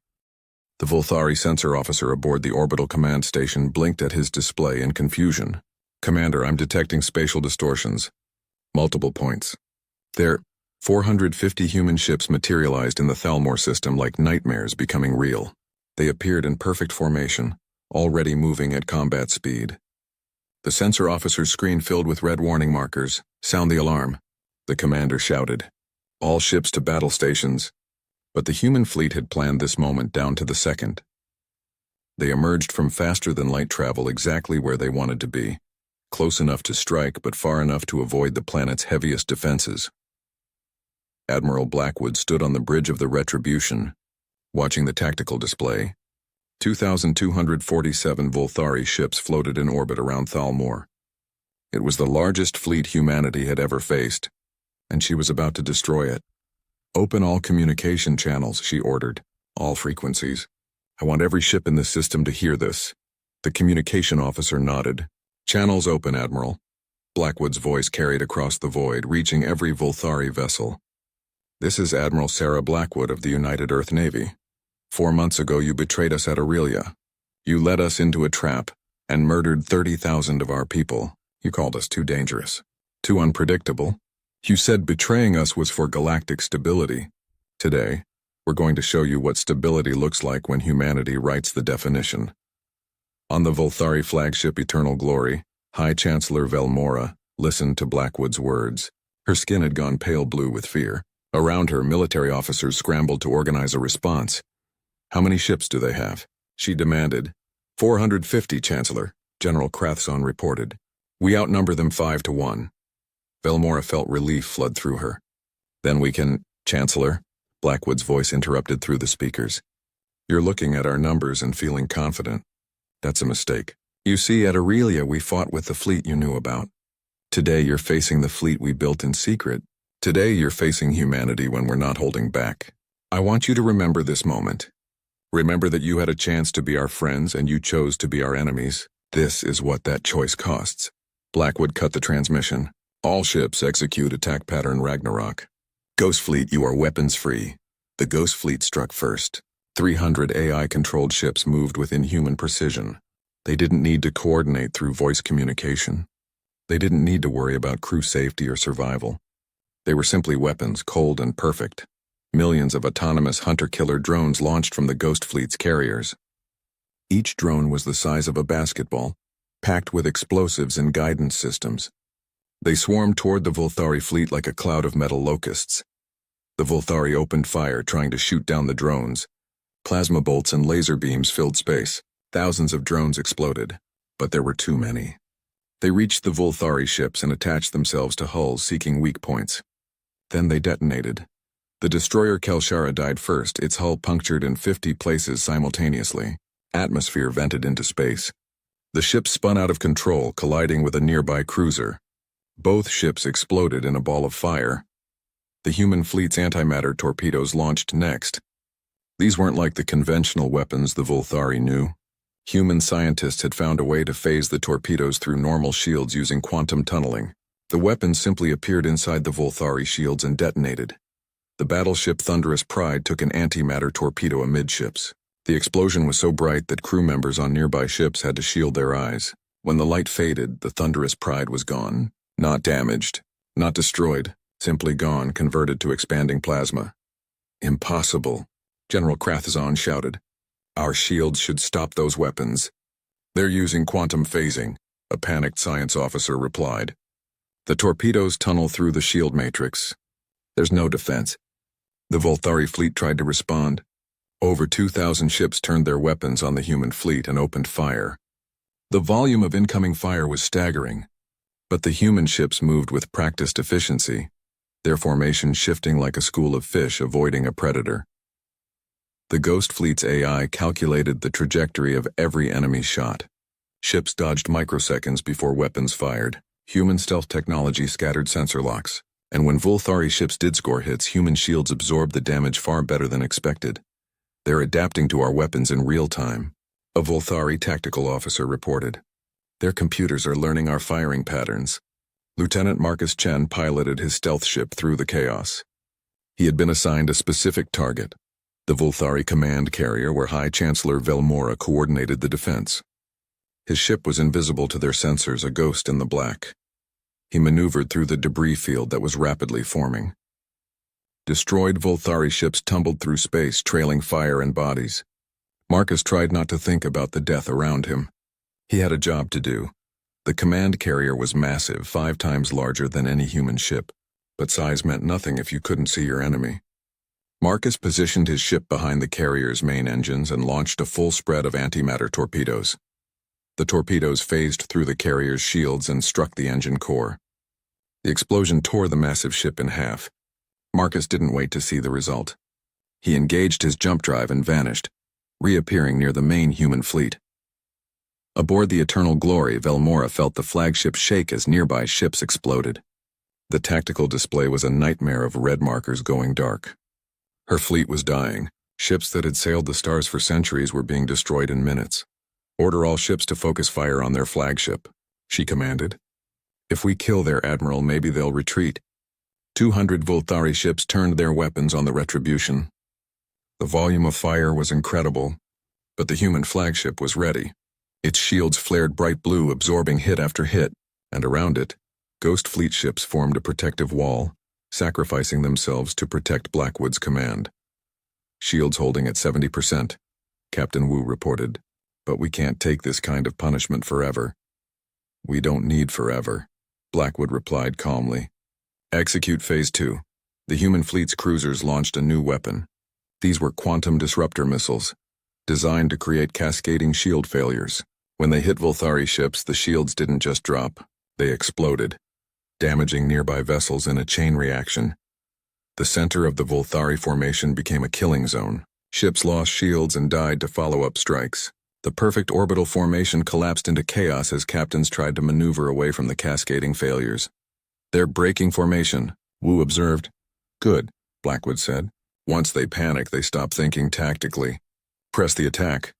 S1: The Volthari sensor officer aboard the orbital command station blinked at his display in confusion. Commander, I'm detecting spatial distortions. Multiple points. There, 450 human ships materialized in the Thalmor system like nightmares becoming real. They appeared in perfect formation, already moving at combat speed. The sensor officer's screen filled with red warning markers. Sound the alarm. The commander shouted. All ships to battle stations. But the human fleet had planned this moment down to the second. They emerged from faster-than-light travel exactly where they wanted to be, close enough to strike but far enough to avoid the planet's heaviest defenses. Admiral Blackwood stood on the bridge of the Retribution, watching the tactical display. 2,247 Volthari ships floated in orbit around Thalmor. It was the largest fleet humanity had ever faced, and she was about to destroy it. Open all communication channels, she ordered. All frequencies. I want every ship in the system to hear this. The communication officer nodded. Channels open, Admiral. Blackwood's voice carried across the void, reaching every Volthari vessel. "This is Admiral Sarah Blackwood of the United Earth Navy. 4 months ago you betrayed us at Aurelia. You led us into a trap and murdered 30,000 of our people. You called us too dangerous, too unpredictable. You said betraying us was for galactic stability. Today, we're going to show you what stability looks like when humanity writes the definition." On the Volthari flagship Eternal Glory, High Chancellor Velmora listened to Blackwood's words. Her skin had gone pale blue with fear. Around her, military officers scrambled to organize a response. "How many ships do they have?" she demanded. 450, Chancellor," General Krathzon reported. "We outnumber them 5-1. Velmora felt relief flood through her. "Then we can—" "Chancellor," Blackwood's voice interrupted through the speakers. "You're looking at our numbers and feeling confident. That's a mistake. You see, at Aurelia we fought with the fleet you knew about. Today you're facing the fleet we built in secret. Today you're facing humanity when we're not holding back. I want you to remember this moment. Remember that you had a chance to be our friends and you chose to be our enemies. This is what that choice costs." Blackwood cut the transmission. "All ships execute attack pattern Ragnarok. Ghost Fleet, you are weapons free." The Ghost Fleet struck first. 300 AI-controlled ships moved with inhuman precision. They didn't need to coordinate through voice communication. They didn't need to worry about crew safety or survival. They were simply weapons, cold and perfect. Millions of autonomous hunter-killer drones launched from the Ghost Fleet's carriers. Each drone was the size of a basketball, packed with explosives and guidance systems. They swarmed toward the Volthari fleet like a cloud of metal locusts. The Volthari opened fire, trying to shoot down the drones. Plasma bolts and laser beams filled space. Thousands of drones exploded, but there were too many. They reached the Volthari ships and attached themselves to hulls, seeking weak points. Then they detonated. The destroyer Kelshara died first, its hull punctured in 50 places simultaneously. Atmosphere vented into space. The ship spun out of control, colliding with a nearby cruiser. Both ships exploded in a ball of fire. The human fleet's antimatter torpedoes launched next. These weren't like the conventional weapons the Volthari knew. Human scientists had found a way to phase the torpedoes through normal shields using quantum tunneling. The weapons simply appeared inside the Volthari shields and detonated. The battleship Thunderous Pride took an antimatter torpedo amidships. The explosion was so bright that crew members on nearby ships had to shield their eyes. When the light faded, the Thunderous Pride was gone. Not damaged, not destroyed, simply gone, converted to expanding plasma. "Impossible," General Krathzon shouted. "Our shields should stop those weapons." "They're using quantum phasing," a panicked science officer replied. "The torpedoes tunnel through the shield matrix. There's no defense." The Volthari fleet tried to respond. Over 2,000 ships turned their weapons on the human fleet and opened fire. The volume of incoming fire was staggering, but the human ships moved with practiced efficiency, their formation shifting like a school of fish avoiding a predator. The Ghost Fleet's AI calculated the trajectory of every enemy shot. Ships dodged microseconds before weapons fired. Human stealth technology scattered sensor locks. And when Volthari ships did score hits, human shields absorbed the damage far better than expected. "They're adapting to our weapons in real time," a Volthari tactical officer reported. "Their computers are learning our firing patterns." Lieutenant Marcus Chen piloted his stealth ship through the chaos. He had been assigned a specific target, the Volthari command carrier where High Chancellor Velmora coordinated the defense. His ship was invisible to their sensors, a ghost in the black. He maneuvered through the debris field that was rapidly forming. Destroyed Volthari ships tumbled through space, trailing fire and bodies. Marcus tried not to think about the death around him. He had a job to do. The command carrier was massive, 5 times larger than any human ship, but size meant nothing if you couldn't see your enemy. Marcus positioned his ship behind the carrier's main engines and launched a full spread of antimatter torpedoes. The torpedoes phased through the carrier's shields and struck the engine core. The explosion tore the massive ship in half. Marcus didn't wait to see the result. He engaged his jump drive and vanished, reappearing near the main human fleet. Aboard the Eternal Glory, Velmora felt the flagship shake as nearby ships exploded. The tactical display was a nightmare of red markers going dark. Her fleet was dying. Ships that had sailed the stars for centuries were being destroyed in minutes. "Order all ships to focus fire on their flagship," she commanded. If we kill their admiral, maybe they'll retreat. 200 Volthari ships turned their weapons on the Retribution. The volume of fire was incredible, but the human flagship was ready. Its shields flared bright blue, absorbing hit after hit, and around it, Ghost Fleet ships formed a protective wall, sacrificing themselves to protect Blackwood's command. Shields holding at 70%, Captain Wu reported. But we can't take this kind of punishment forever. We don't need forever, Blackwood replied calmly. Execute Phase 2. The human fleet's cruisers launched a new weapon. These were quantum disruptor missiles, designed to create cascading shield failures. When they hit Volthari ships, the shields didn't just drop, they exploded, damaging nearby vessels in a chain reaction. The center of the Volthari formation became a killing zone. Ships lost shields and died to follow-up strikes. The perfect orbital formation collapsed into chaos as captains tried to maneuver away from the cascading failures. They're breaking formation, Wu observed. Good, Blackwood said. Once they panic, they stop thinking tactically. Press the attack.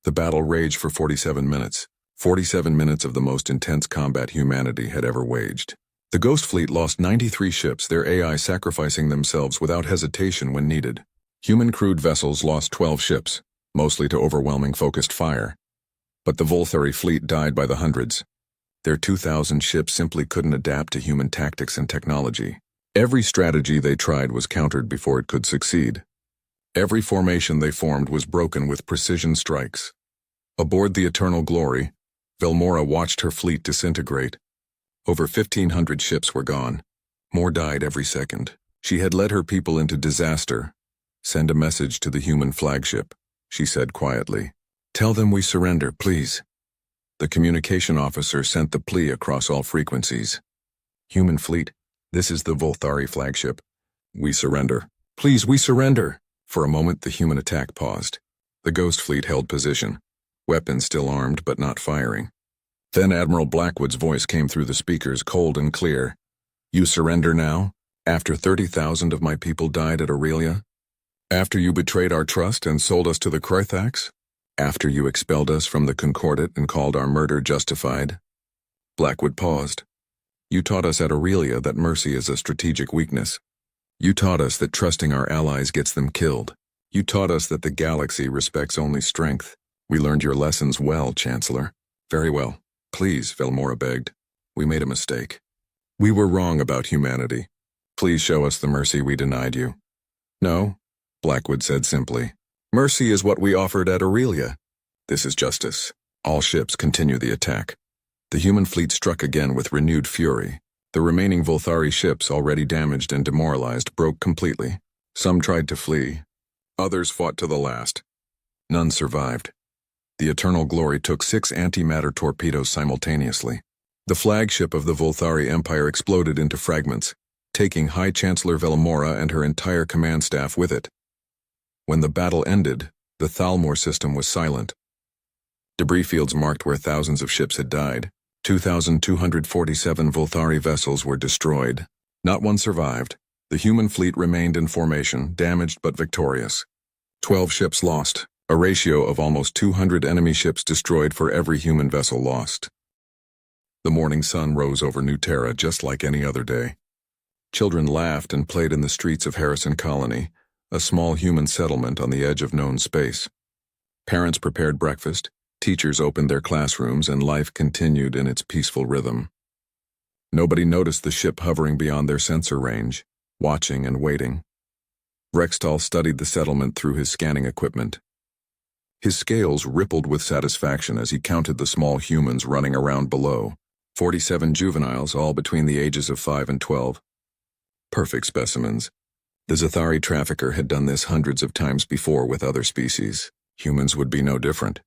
S1: The battle raged for 47 minutes. 47 minutes of the most intense combat humanity had ever waged. The Ghost Fleet lost 93 ships, their AI sacrificing themselves without hesitation when needed. Human crewed vessels lost 12 ships, mostly to overwhelming focused fire. But the Volthari fleet died by the hundreds. Their 2,000 ships simply couldn't adapt to human tactics and technology. Every strategy they tried was countered before it could succeed. Every formation they formed was broken with precision strikes. Aboard the Eternal Glory, Velmora watched her fleet disintegrate. Over 1,500 ships were gone. More died every second. She had led her people into disaster. Send a message to the human flagship, she said quietly. Tell them we surrender, please. The communication officer sent the plea across all frequencies. Human fleet, this is the Volthari flagship. We surrender. Please, we surrender. For a moment, the human attack paused. The Ghost Fleet held position, weapons still armed but not firing. Then Admiral Blackwood's voice came through the speakers, cold and clear. You surrender now? After 30,000 of my people died at Aurelia? After you betrayed our trust and sold us to the Krythax? After you expelled us from the Concordat and called our murder justified? Blackwood paused. You taught us at Aurelia that mercy is a strategic weakness. You taught us that trusting our allies gets them killed. You taught us that the galaxy respects only strength. We learned your lessons well, Chancellor. Very well. Please, Velmora begged. We made a mistake. We were wrong about humanity. Please show us the mercy we denied you. No, Blackwood said simply. Mercy is what we offered at Aurelia. This is justice. All ships continue the attack. The human fleet struck again with renewed fury. The remaining Volthari ships, already damaged and demoralized, broke completely. Some tried to flee. Others fought to the last. None survived. The Eternal Glory took 6 antimatter torpedoes simultaneously. The flagship of the Volthari Empire exploded into fragments, taking High Chancellor Velmora and her entire command staff with it. When the battle ended, the Thalmor system was silent. Debris fields marked where thousands of ships had died. 2,247 Volthari vessels were destroyed. Not one survived. The human fleet remained in formation, damaged but victorious. 12 ships lost, a ratio of almost 200 enemy ships destroyed for every human vessel lost. The morning sun rose over New Terra just like any other day. Children laughed and played in the streets of Harrison Colony, a small human settlement on the edge of known space. Parents prepared breakfast, teachers opened their classrooms, and life continued in its peaceful rhythm. Nobody noticed the ship hovering beyond their sensor range, watching and waiting. Rextall studied the settlement through his scanning equipment. His scales rippled with satisfaction as he counted the small humans running around below. 47 juveniles, all between the ages of 5 and 12. Perfect specimens. The Zathari trafficker had done this hundreds of times before with other species. Humans would be no different.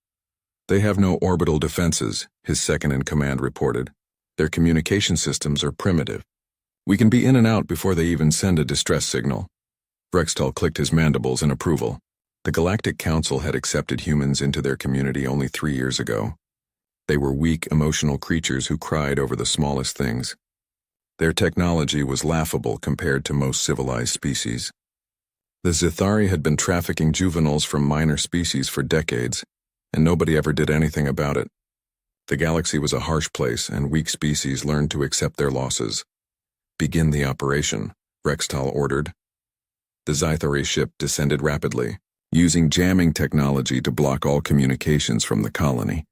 S1: They have no orbital defenses, his second-in-command reported. Their communication systems are primitive. We can be in and out before they even send a distress signal. Rextall clicked his mandibles in approval. The Galactic Council had accepted humans into their community only 3 years ago. They were weak, emotional creatures who cried over the smallest things. Their technology was laughable compared to most civilized species. The Zathari had been trafficking juveniles from minor species for decades, and nobody ever did anything about it. The galaxy was a harsh place, and weak species learned to accept their losses. "Begin the operation," Rextal ordered. The Zythari ship descended rapidly, using jamming technology to block all communications from the colony.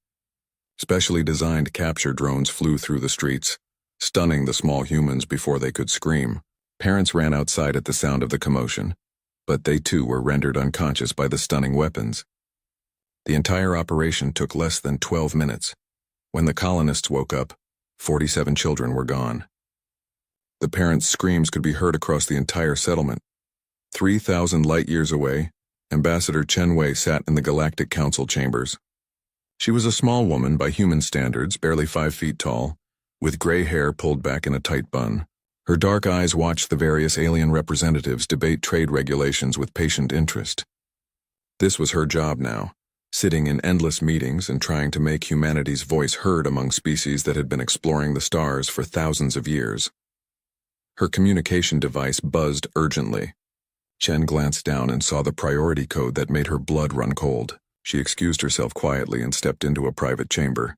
S1: Specially designed capture drones flew through the streets, stunning the small humans before they could scream. Parents ran outside at the sound of the commotion, but they too were rendered unconscious by the stunning weapons. The entire operation took less than 12 minutes. When the colonists woke up, 47 children were gone. The parents' screams could be heard across the entire settlement. 3,000 light-years away, Ambassador Chen Wei sat in the Galactic Council chambers. She was a small woman by human standards, barely 5 feet tall, with gray hair pulled back in a tight bun. Her dark eyes watched the various alien representatives debate trade regulations with patient interest. This was her job now, sitting in endless meetings and trying to make humanity's voice heard among species that had been exploring the stars for thousands of years. Her communication device buzzed urgently. Chen glanced down and saw the priority code that made her blood run cold. She excused herself quietly and stepped into a private chamber.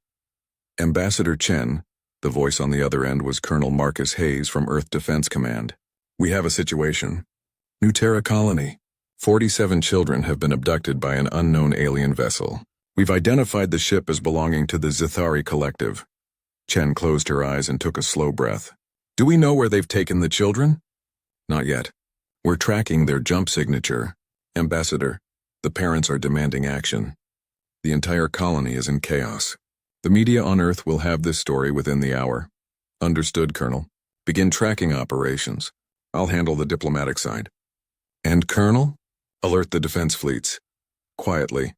S1: "Ambassador Chen," the voice on the other end was Colonel Marcus Hayes from Earth Defense Command. "We have a situation. New Terra colony. 47 children have been abducted by an unknown alien vessel. We've identified the ship as belonging to the Zythari Collective." Chen closed her eyes and took a slow breath. "Do we know where they've taken the children?" "Not yet. We're tracking their jump signature. Ambassador, the parents are demanding action. The entire colony is in chaos. The media on Earth will have this story within the hour." "Understood, Colonel. Begin tracking operations. I'll handle the diplomatic side." "And Colonel?" "Alert the defense fleets." Quietly,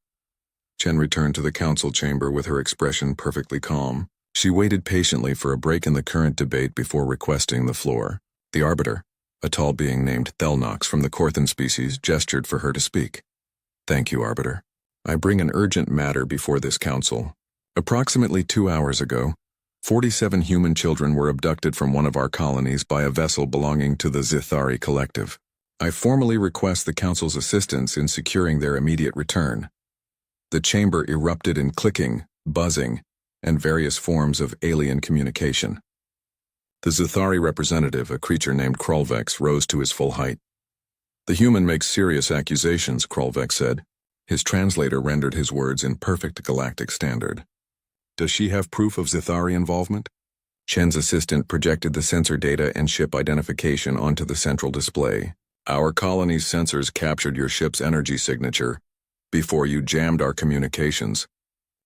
S1: Chen returned to the council chamber with her expression perfectly calm. She waited patiently for a break in the current debate before requesting the floor. The Arbiter, a tall being named Thelnox from the Corthan species, gestured for her to speak. "Thank you, Arbiter. I bring an urgent matter before this council. Approximately 2 hours ago, 47 human children were abducted from one of our colonies by a vessel belonging to the Zythari Collective. I formally request the Council's assistance in securing their immediate return." The chamber erupted in clicking, buzzing, and various forms of alien communication. The Zythari representative, a creature named Krolvex, rose to his full height. "The human makes serious accusations," Krolvex said. His translator rendered his words in perfect galactic standard. "Does she have proof of Zythari involvement?" Chen's assistant projected the sensor data and ship identification onto the central display. "Our colony's sensors captured your ship's energy signature before you jammed our communications.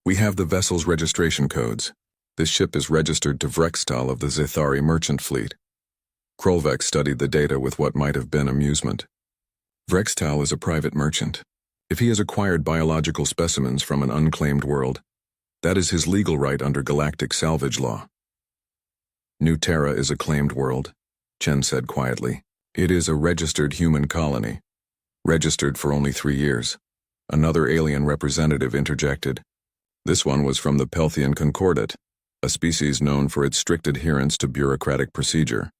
S1: We have the vessel's registration codes. This ship is registered to Vrextal of the Zythari merchant fleet." Krolvex studied the data with what might have been amusement. Vrextal is a private merchant. If he has acquired biological specimens from an unclaimed world, that is his legal right under galactic salvage law. "New Terra is a claimed world," Chen said quietly. "It is a registered human colony. Registered for only 3 years. Another alien representative interjected. This one was from the Pelthian Concordat, a species known for its strict adherence to bureaucratic procedure.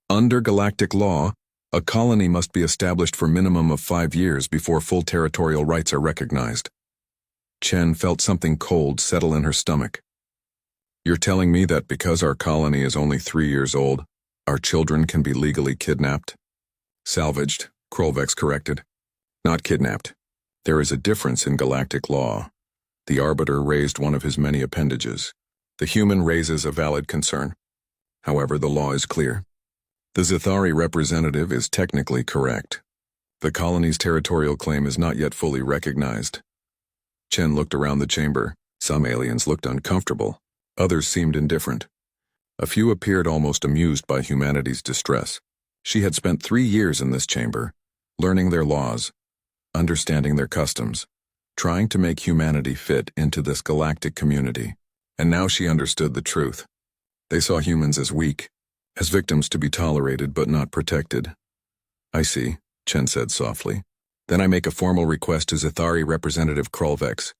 S1: Under galactic law, a colony must be established for minimum of 5 years before full territorial rights are recognized." Chen felt something cold settle in her stomach. "You're telling me that because our colony is only 3 years old, our children can be legally kidnapped?" "Salvaged," Krolvex corrected. "Not kidnapped. There is a difference in galactic law." The Arbiter raised one of his many appendages. "The human raises a valid concern. However, the law is clear. The Zythari representative is technically correct. The colony's territorial claim is not yet fully recognized." Chen looked around the chamber. Some aliens looked uncomfortable. Others seemed indifferent. A few appeared almost amused by humanity's distress. She had spent 3 years in this chamber, learning their laws, understanding their customs, trying to make humanity fit into this galactic community. And now she understood the truth. They saw humans as weak, as victims to be tolerated but not protected. "I see," Chen said softly. "Then I make a formal request to Zythari Representative Krolvex.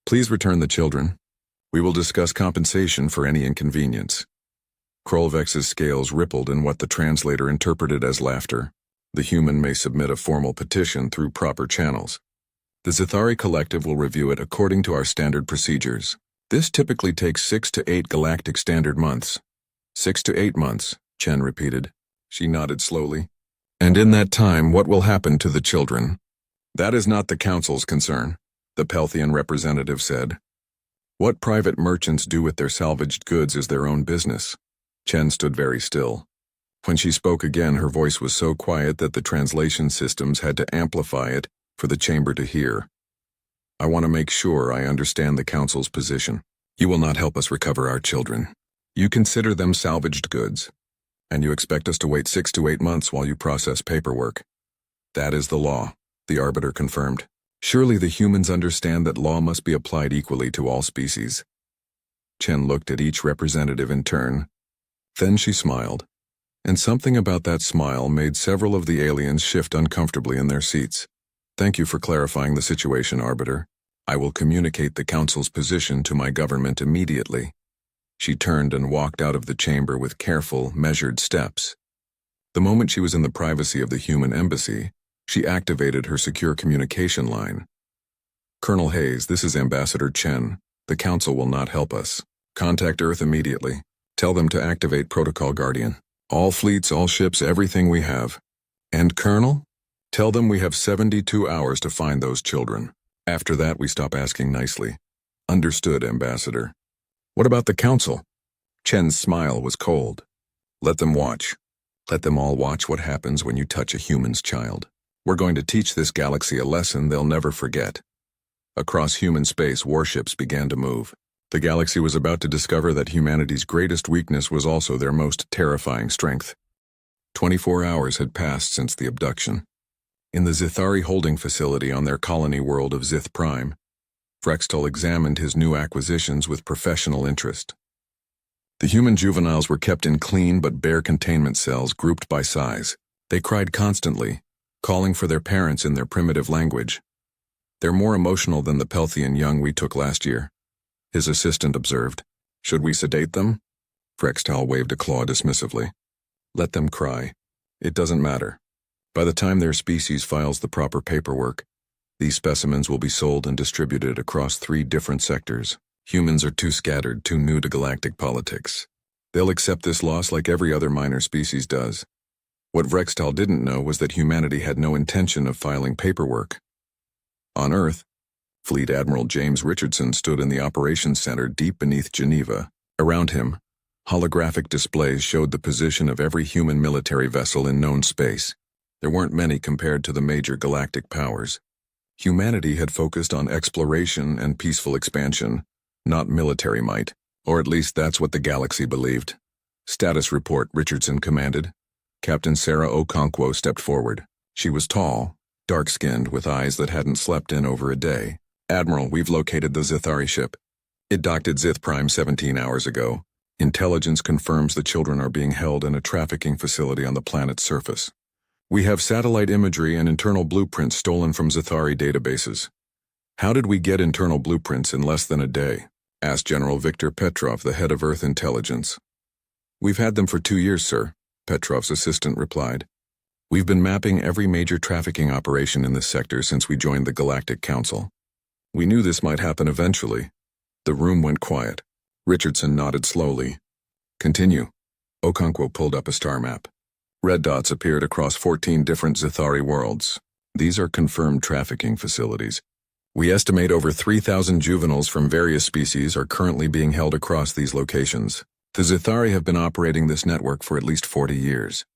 S1: Please return the children. We will discuss compensation for any inconvenience." Krolvex's scales rippled in what the translator interpreted as laughter. "The human may submit a formal petition through proper channels. The Zythari Collective will review it according to our standard procedures. This typically takes 6 to 8 galactic standard months. 6 to 8 months, Chen repeated. She nodded slowly. And in that time, what will happen to the children? That is not the Council's concern, the Pelthian representative said. What private merchants do with their salvaged goods is their own business. Chen stood very still. When she spoke again, her voice was so quiet that the translation systems had to amplify it for the chamber to hear. I want to make sure I understand the Council's position. You will not help us recover our children. You consider them salvaged goods, and you expect us to wait 6 to 8 months while you process paperwork. That is the law, the Arbiter confirmed. Surely the humans understand that law must be applied equally to all species. Chen looked at each representative in turn. Then she smiled, and something about that smile made several of the aliens shift uncomfortably in their seats. Thank you for clarifying the situation, Arbiter. I will communicate the Council's position to my government immediately. She turned and walked out of the chamber with careful, measured steps. The moment she was in the privacy of the human embassy, she activated her secure communication line. Colonel Hayes, this is Ambassador Chen. The Council will not help us. Contact Earth immediately. Tell them to activate Protocol Guardian. All fleets, all ships, everything we have. And Colonel? Tell them we have 72 hours to find those children. After that, we stop asking nicely. Understood, Ambassador. What about the Council? Chen's smile was cold. Let them watch. Let them all watch what happens when you touch a human's child. We're going to teach this galaxy a lesson they'll never forget. Across human space, warships began to move. The galaxy was about to discover that humanity's greatest weakness was also their most terrifying strength. 24 hours had passed since the abduction. In the Zithari holding facility on their colony world of Zith Prime, Frextal examined his new acquisitions with professional interest. The human juveniles were kept in clean but bare containment cells grouped by size. They cried constantly, calling for their parents in their primitive language. They're more emotional than the Pelthian young we took last year, his assistant observed. Should we sedate them? Frextal waved a claw dismissively. Let them cry. It doesn't matter. By the time their species files the proper paperwork, these specimens will be sold and distributed across 3 different sectors. Humans are too scattered, too new to galactic politics. They'll accept this loss like every other minor species does. What Vrextal didn't know was that humanity had no intention of filing paperwork. On Earth, Fleet Admiral James Richardson stood in the operations center deep beneath Geneva. Around him, holographic displays showed the position of every human military vessel in known space. There weren't many compared to the major galactic powers. Humanity had focused on exploration and peaceful expansion, not military might, or at least that's what the galaxy believed. Status report, Richardson commanded. Captain Sarah Okonkwo stepped forward. She was tall, dark-skinned, with eyes that hadn't slept in over a day. Admiral, we've located the Zithari ship. It docked at Zith Prime 17 hours ago. Intelligence confirms the children are being held in a trafficking facility on the planet's surface. We have satellite imagery and internal blueprints stolen from Zithari databases. How did we get internal blueprints in less than a day? Asked General Viktor Petrov, the head of Earth Intelligence. We've had them for 2 years, sir, Petrov's assistant replied. We've been mapping every major trafficking operation in this sector since we joined the Galactic Council. We knew this might happen eventually. The room went quiet. Richardson nodded slowly. Continue. Okonkwo pulled up a star map. Red dots appeared across 14 different Zithari worlds. These are confirmed trafficking facilities. We estimate over 3,000 juveniles from various species are currently being held across these locations. The Zithari have been operating this network for at least 40 years.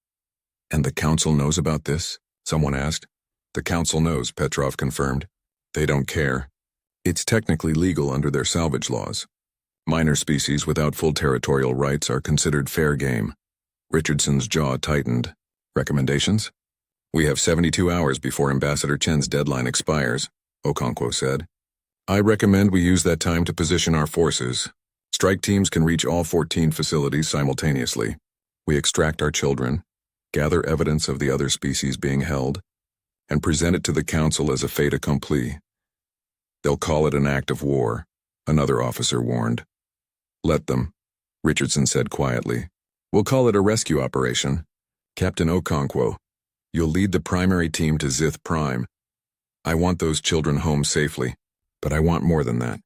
S1: And the Council knows about this? Someone asked. The Council knows, Petrov confirmed. They don't care. It's technically legal under their salvage laws. Minor species without full territorial rights are considered fair game. Richardson's jaw tightened. Recommendations? We have 72 hours before Ambassador Chen's deadline expires, Okonkwo said. I recommend we use that time to position our forces. Strike teams can reach all 14 facilities simultaneously. We extract our children, gather evidence of the other species being held, and present it to the Council as a fait accompli. They'll call it an act of war, another officer warned. Let them, Richardson said quietly. We'll call it a rescue operation. Captain Okonkwo, you'll lead the primary team to Zith Prime. I want those children home safely, but I want more than that.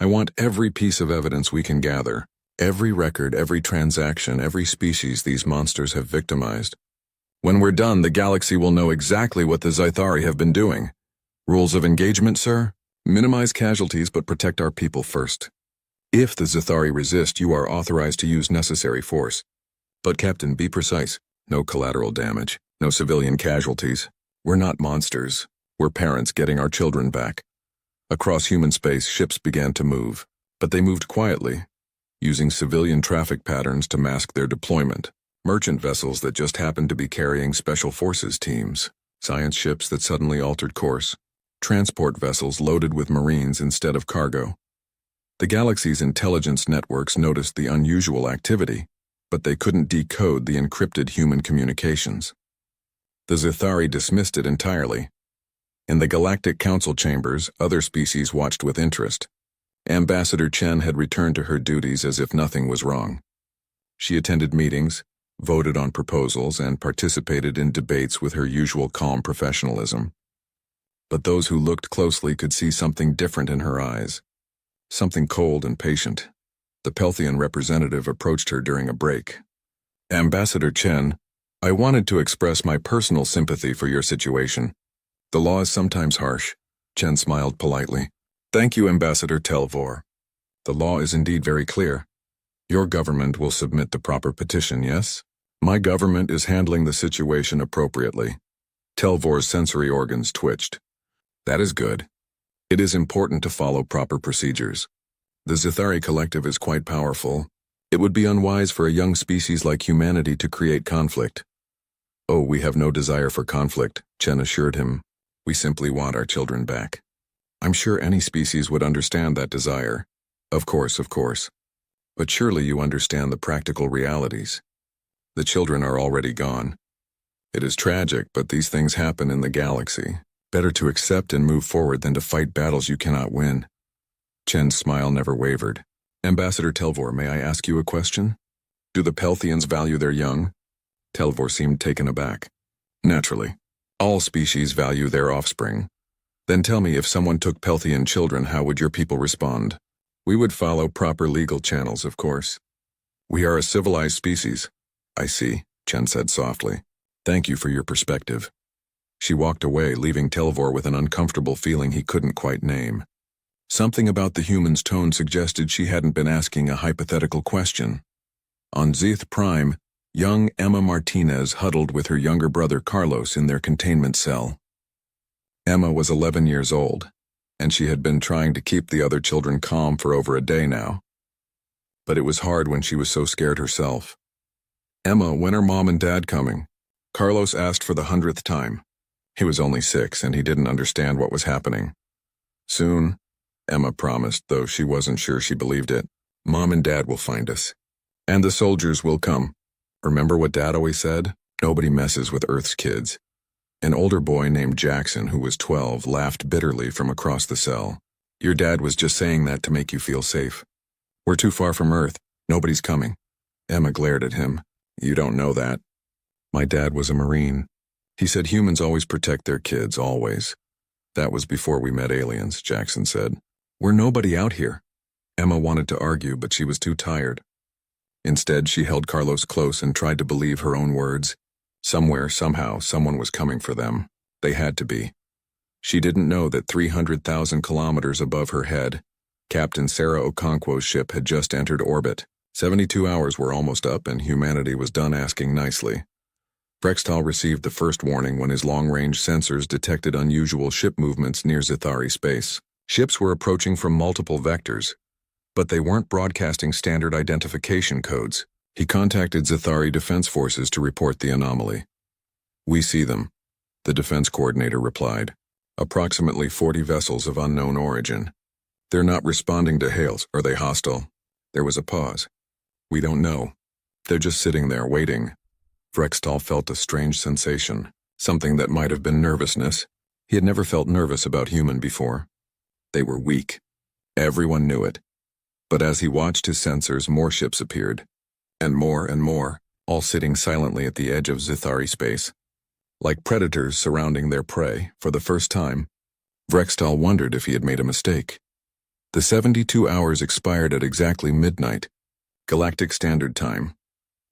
S1: I want every piece of evidence we can gather. Every record, every transaction, every species these monsters have victimized. When we're done, the galaxy will know exactly what the Zythari have been doing. Rules of engagement, sir? Minimize casualties but protect our people first. If the Zythari resist, you are authorized to use necessary force. But Captain, be precise. No collateral damage. No civilian casualties. We're not monsters. We're parents getting our children back. Across human space, ships began to move. But they moved quietly, using civilian traffic patterns to mask their deployment. Merchant vessels that just happened to be carrying special forces teams. Science ships that suddenly altered course. Transport vessels loaded with Marines instead of cargo. The galaxy's intelligence networks noticed the unusual activity, but they couldn't decode the encrypted human communications. The Zythari dismissed it entirely. In the Galactic Council chambers, other species watched with interest. Ambassador Chen had returned to her duties as if nothing was wrong. She attended meetings, voted on proposals, and participated in debates with her usual calm professionalism. But those who looked closely could see something different in her eyes. Something cold and patient. The Pelthian representative approached her during a break. Ambassador Chen, I wanted to express my personal sympathy for your situation. The law is sometimes harsh. Chen smiled politely. Thank you, Ambassador Telvor. The law is indeed very clear. Your government will submit the proper petition, yes? My government is handling the situation appropriately. Telvor's sensory organs twitched. That is good. It is important to follow proper procedures. The Zythari collective is quite powerful. It would be unwise for a young species like humanity to create conflict. Oh, we have no desire for conflict, Chen assured him. We simply want our children back. I'm sure any species would understand that desire. Of course. But surely you understand the practical realities. The children are already gone. It is tragic, but these things happen in the galaxy. Better to accept and move forward than to fight battles you cannot win. Chen's smile never wavered. Ambassador Telvor, may I ask you a question? Do the Pelthians value their young? Telvor seemed taken aback. Naturally. All species value their offspring. Then tell me, if someone took Pelthian children, how would your people respond? We would follow proper legal channels, of course. We are a civilized species. I see, Chen said softly. Thank you for your perspective. She walked away, leaving Telvor with an uncomfortable feeling he couldn't quite name. Something about the human's tone suggested she hadn't been asking a hypothetical question. On Zeth Prime, young Emma Martinez huddled with her younger brother Carlos in their containment cell. Emma was 11 years old, and she had been trying to keep the other children calm for over a day now. But it was hard when she was so scared herself. Emma, when are Mom and Dad coming? Carlos asked for the 100th time. He was only 6 and he didn't understand what was happening. Soon, Emma promised, though she wasn't sure she believed it. Mom and Dad will find us. And the soldiers will come. Remember what Dad always said? Nobody messes with Earth's kids. An older boy named Jackson, who was 12, laughed bitterly from across the cell. Your dad was just saying that to make you feel safe. We're too far from Earth. Nobody's coming. Emma glared at him. You don't know that. My dad was a Marine. He said humans always protect their kids, always. That was before we met aliens, Jackson said. We're nobody out here. Emma wanted to argue, but she was too tired. Instead, she held Carlos close and tried to believe her own words. Somewhere, somehow, someone was coming for them. They had to be. She didn't know that 300,000 kilometers above her head, Captain Sarah Okonkwo's ship had just entered orbit. 72 hours were almost up and humanity was done asking nicely. Brextal received the first warning when his long-range sensors detected unusual ship movements near Zythari space. Ships were approaching from multiple vectors, but they weren't broadcasting standard identification codes. He contacted Zythari Defense Forces to report the anomaly. We see them, the defense coordinator replied. Approximately 40 vessels of unknown origin. They're not responding to hails. Are they hostile? There was a pause. We don't know. They're just sitting there waiting. Brextal felt a strange sensation, something that might have been nervousness. He had never felt nervous about human before. They were weak. Everyone knew it. But as he watched his sensors, more ships appeared. And more, all sitting silently at the edge of Zythari space. Like predators surrounding their prey, for the first time, Brextal wondered if he had made a mistake. The 72 hours expired at exactly midnight, Galactic Standard Time.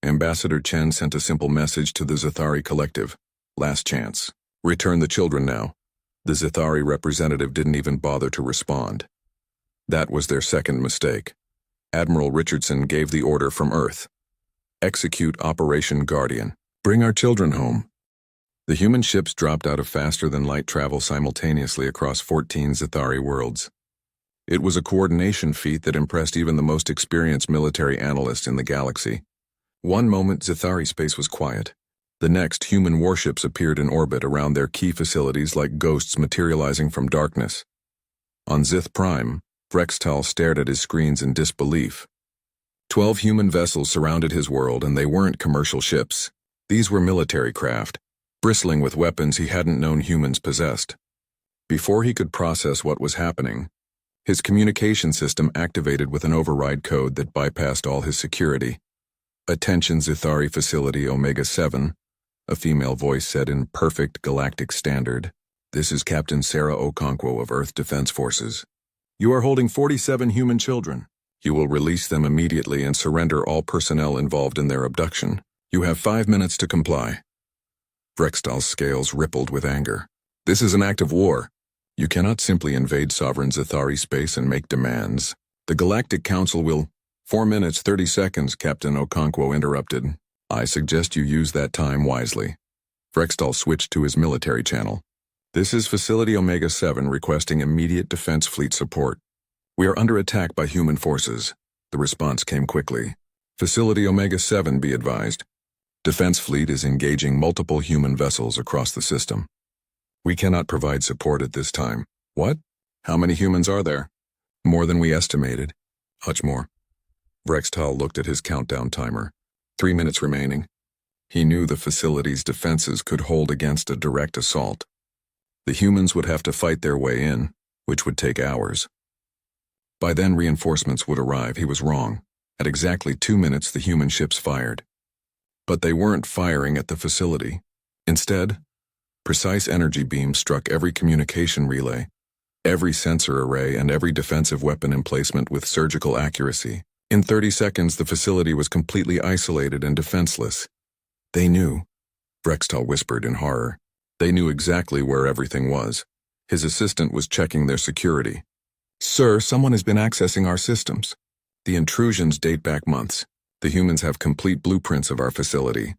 S1: Ambassador Chen sent a simple message to the Zithari Collective. Last chance. Return the children now. The Zithari representative didn't even bother to respond. That was their second mistake. Admiral Richardson gave the order from Earth. Execute Operation Guardian. Bring our children home. The human ships dropped out of faster-than-light travel simultaneously across 14 Zithari worlds. It was a coordination feat that impressed even the most experienced military analyst in the galaxy. One moment Zithari space was quiet. The next, human warships appeared in orbit around their key facilities like ghosts materializing from darkness. On Zith Prime, Vrextal stared at his screens in disbelief. 12 human vessels surrounded his world, and they weren't commercial ships. These were military craft, bristling with weapons he hadn't known humans possessed. Before he could process what was happening, his communication system activated with an override code that bypassed all his security. "Attention Zithari Facility Omega-7, a female voice said in perfect galactic standard. "This is Captain Sarah Okonkwo of Earth Defense Forces. You are holding 47 human children. You will release them immediately and surrender all personnel involved in their abduction. You have 5 minutes to comply." Vrextal's scales rippled with anger. "This is an act of war. You cannot simply invade sovereign Zithari space and make demands. The Galactic Council will—" 4 minutes 30 seconds, Captain Okonkwo interrupted. "I suggest you use that time wisely." Vrextal switched to his military channel. "This is Facility Omega-7 requesting immediate Defense Fleet support. We are under attack by human forces." The response came quickly. "Facility Omega-7, be advised. Defense Fleet is engaging multiple human vessels across the system. We cannot provide support at this time." "What? How many humans are there?" "More than we estimated. Much more." Vrextal looked at his countdown timer. 3 minutes remaining. He knew the facility's defenses could hold against a direct assault. The humans would have to fight their way in, which would take hours. By then reinforcements would arrive. He was wrong. At exactly 2 minutes the human ships fired. But they weren't firing at the facility. Instead, precise energy beams struck every communication relay, every sensor array, and every defensive weapon emplacement with surgical accuracy. In 30 seconds, the facility was completely isolated and defenseless. "They knew," Vrextal whispered in horror. "They knew exactly where everything was." His assistant was checking their security. "Sir, someone has been accessing our systems. The intrusions date back months. The humans have complete blueprints of our facility."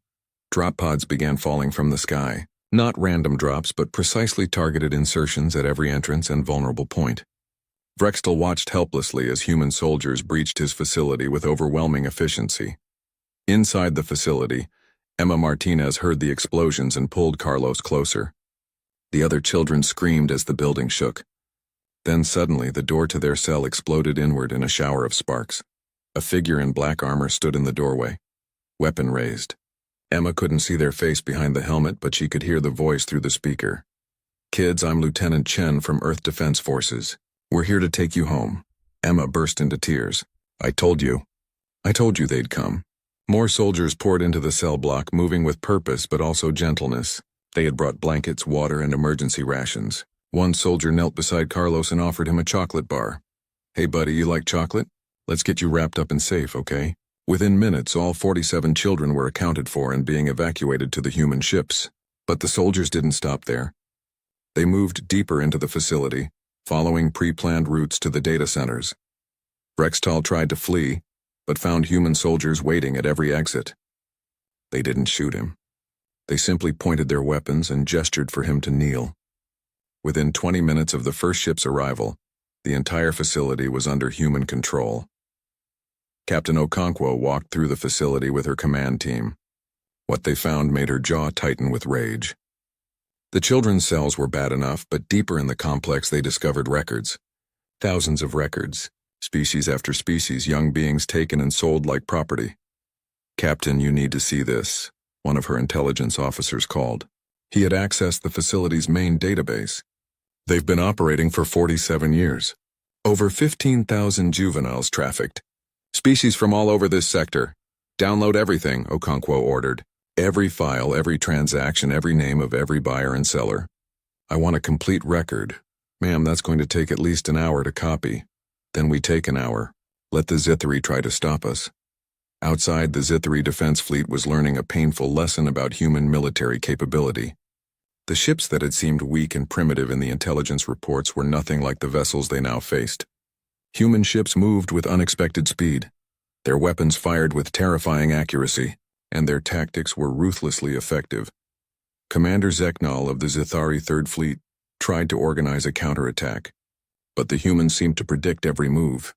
S1: Drop pods began falling from the sky. Not random drops, but precisely targeted insertions at every entrance and vulnerable point. Vrextal watched helplessly as human soldiers breached his facility with overwhelming efficiency. Inside the facility, Emma Martinez heard the explosions and pulled Carlos closer. The other children screamed as the building shook. Then suddenly the door to their cell exploded inward in a shower of sparks. A figure in black armor stood in the doorway, weapon raised. Emma couldn't see their face behind the helmet, but she could hear the voice through the speaker. "Kids, I'm Lieutenant Chen from Earth Defense Forces. We're here to take you home." Emma burst into tears. I told you they'd come." More soldiers poured into the cell block, moving with purpose but also gentleness. They had brought blankets, water, and emergency rations. One soldier knelt beside Carlos and offered him a chocolate bar. "Hey buddy, you like chocolate? Let's get you wrapped up and safe, okay?" Within minutes, all 47 children were accounted for and being evacuated to the human ships. But the soldiers didn't stop there. They moved deeper into the facility, following pre-planned routes to the data centers. Vrextal tried to flee, but found human soldiers waiting at every exit. They didn't shoot him. They simply pointed their weapons and gestured for him to kneel. Within 20 minutes of the first ship's arrival, the entire facility was under human control. Captain Okonkwo walked through the facility with her command team. What they found made her jaw tighten with rage. The children's cells were bad enough, but deeper in the complex they discovered records. Thousands of records, species after species, young beings taken and sold like property. "Captain, you need to see this," one of her intelligence officers called. He had accessed the facility's main database. They've been operating for 47 years. Over 15,000 juveniles trafficked. "Species from all over this sector. Download everything," Okonkwo ordered. "Every file, every transaction, every name of every buyer and seller. I want a complete record. Ma'am, that's going to take at least an hour to copy." Then we take an hour. Let the Zithari try to stop us. Outside, the Zithari defense fleet was learning a painful lesson about human military capability. The ships that had seemed weak and primitive in the intelligence reports were nothing like the vessels they now faced. Human ships moved with unexpected speed. Their weapons fired with terrifying accuracy, and their tactics were ruthlessly effective. Commander Zeknal of the Zithari Third Fleet tried to organize a counterattack, but the humans seemed to predict every move.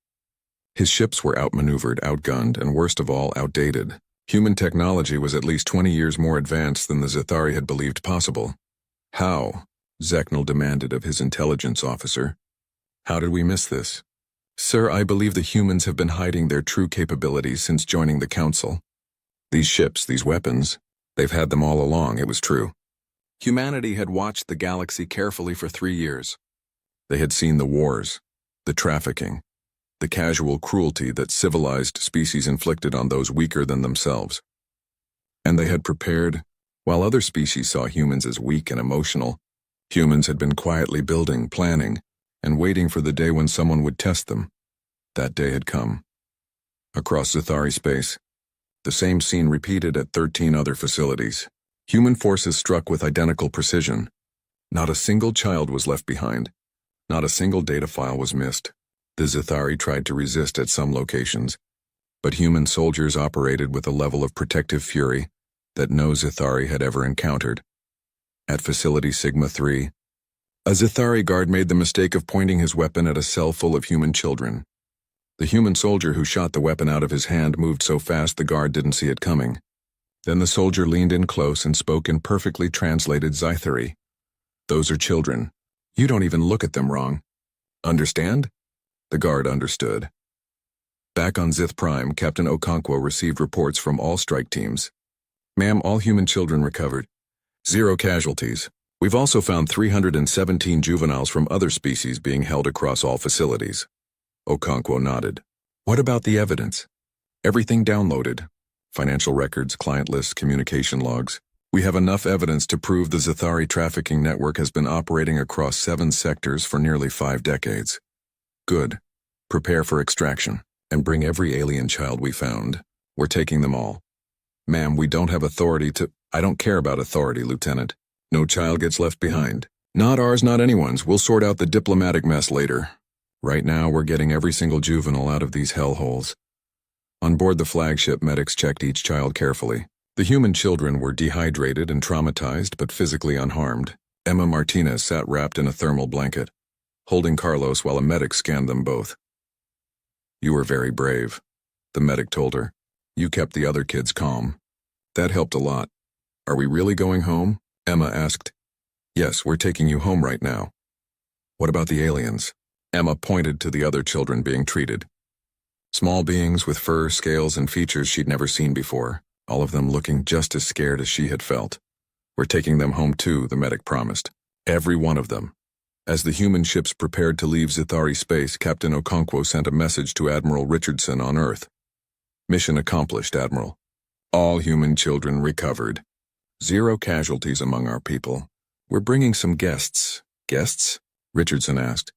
S1: His ships were outmaneuvered, outgunned, and worst of all, outdated. Human technology was at least 20 years more advanced than the Zithari had believed possible. How? Zeknal demanded of his intelligence officer. How did we miss this? Sir, I believe the humans have been hiding their true capabilities since joining the Council. These ships, these weapons, they've had them all along, it was true. Humanity had watched the galaxy carefully for 3 years. They had seen the wars, the trafficking, the casual cruelty that civilized species inflicted on those weaker than themselves. And they had prepared, while other species saw humans as weak and emotional, humans had been quietly building, planning, and waiting for the day when someone would test them. That day had come. Across Zithari space, the same scene repeated at 13 other facilities. Human forces struck with identical precision. Not a single child was left behind. Not a single data file was missed. The Zithari tried to resist at some locations, but human soldiers operated with a level of protective fury that no Zithari had ever encountered. At Facility Sigma 3, a Zithari guard made the mistake of pointing his weapon at a cell full of human children. The human soldier who shot the weapon out of his hand moved so fast the guard didn't see it coming. Then the soldier leaned in close and spoke in perfectly translated Zithari. Those are children. You don't even look at them wrong. Understand? The guard understood. Back on Zith Prime, Captain Okonkwo received reports from all strike teams. Ma'am, all human children recovered. 0 casualties. We've also found 317 juveniles from other species being held across all facilities. Okonkwo nodded. What about the evidence? Everything downloaded. Financial records, client lists, communication logs. We have enough evidence to prove the Zithari trafficking network has been operating across 7 sectors for nearly 5 decades. Good. Prepare for extraction, and bring every alien child we found. We're taking them all. Ma'am, we don't have authority to— I don't care about authority, Lieutenant. No child gets left behind. Not ours, not anyone's. We'll sort out the diplomatic mess later. Right now, we're getting every single juvenile out of these hellholes. On board the flagship, medics checked each child carefully. The human children were dehydrated and traumatized, but physically unharmed. Emma Martinez sat wrapped in a thermal blanket, holding Carlos while a medic scanned them both. You were very brave, the medic told her. You kept the other kids calm. That helped a lot. Are we really going home? Emma asked. Yes, we're taking you home right now. What about the aliens? Emma pointed to the other children being treated. Small beings with fur, scales, and features she'd never seen before, all of them looking just as scared as she had felt. We're taking them home too, the medic promised. Every one of them. As the human ships prepared to leave Zithari space, Captain Okonkwo sent a message to Admiral Richardson on Earth. Mission accomplished, Admiral. All human children recovered. 0 casualties among our people. We're bringing some guests. Guests? Richardson asked.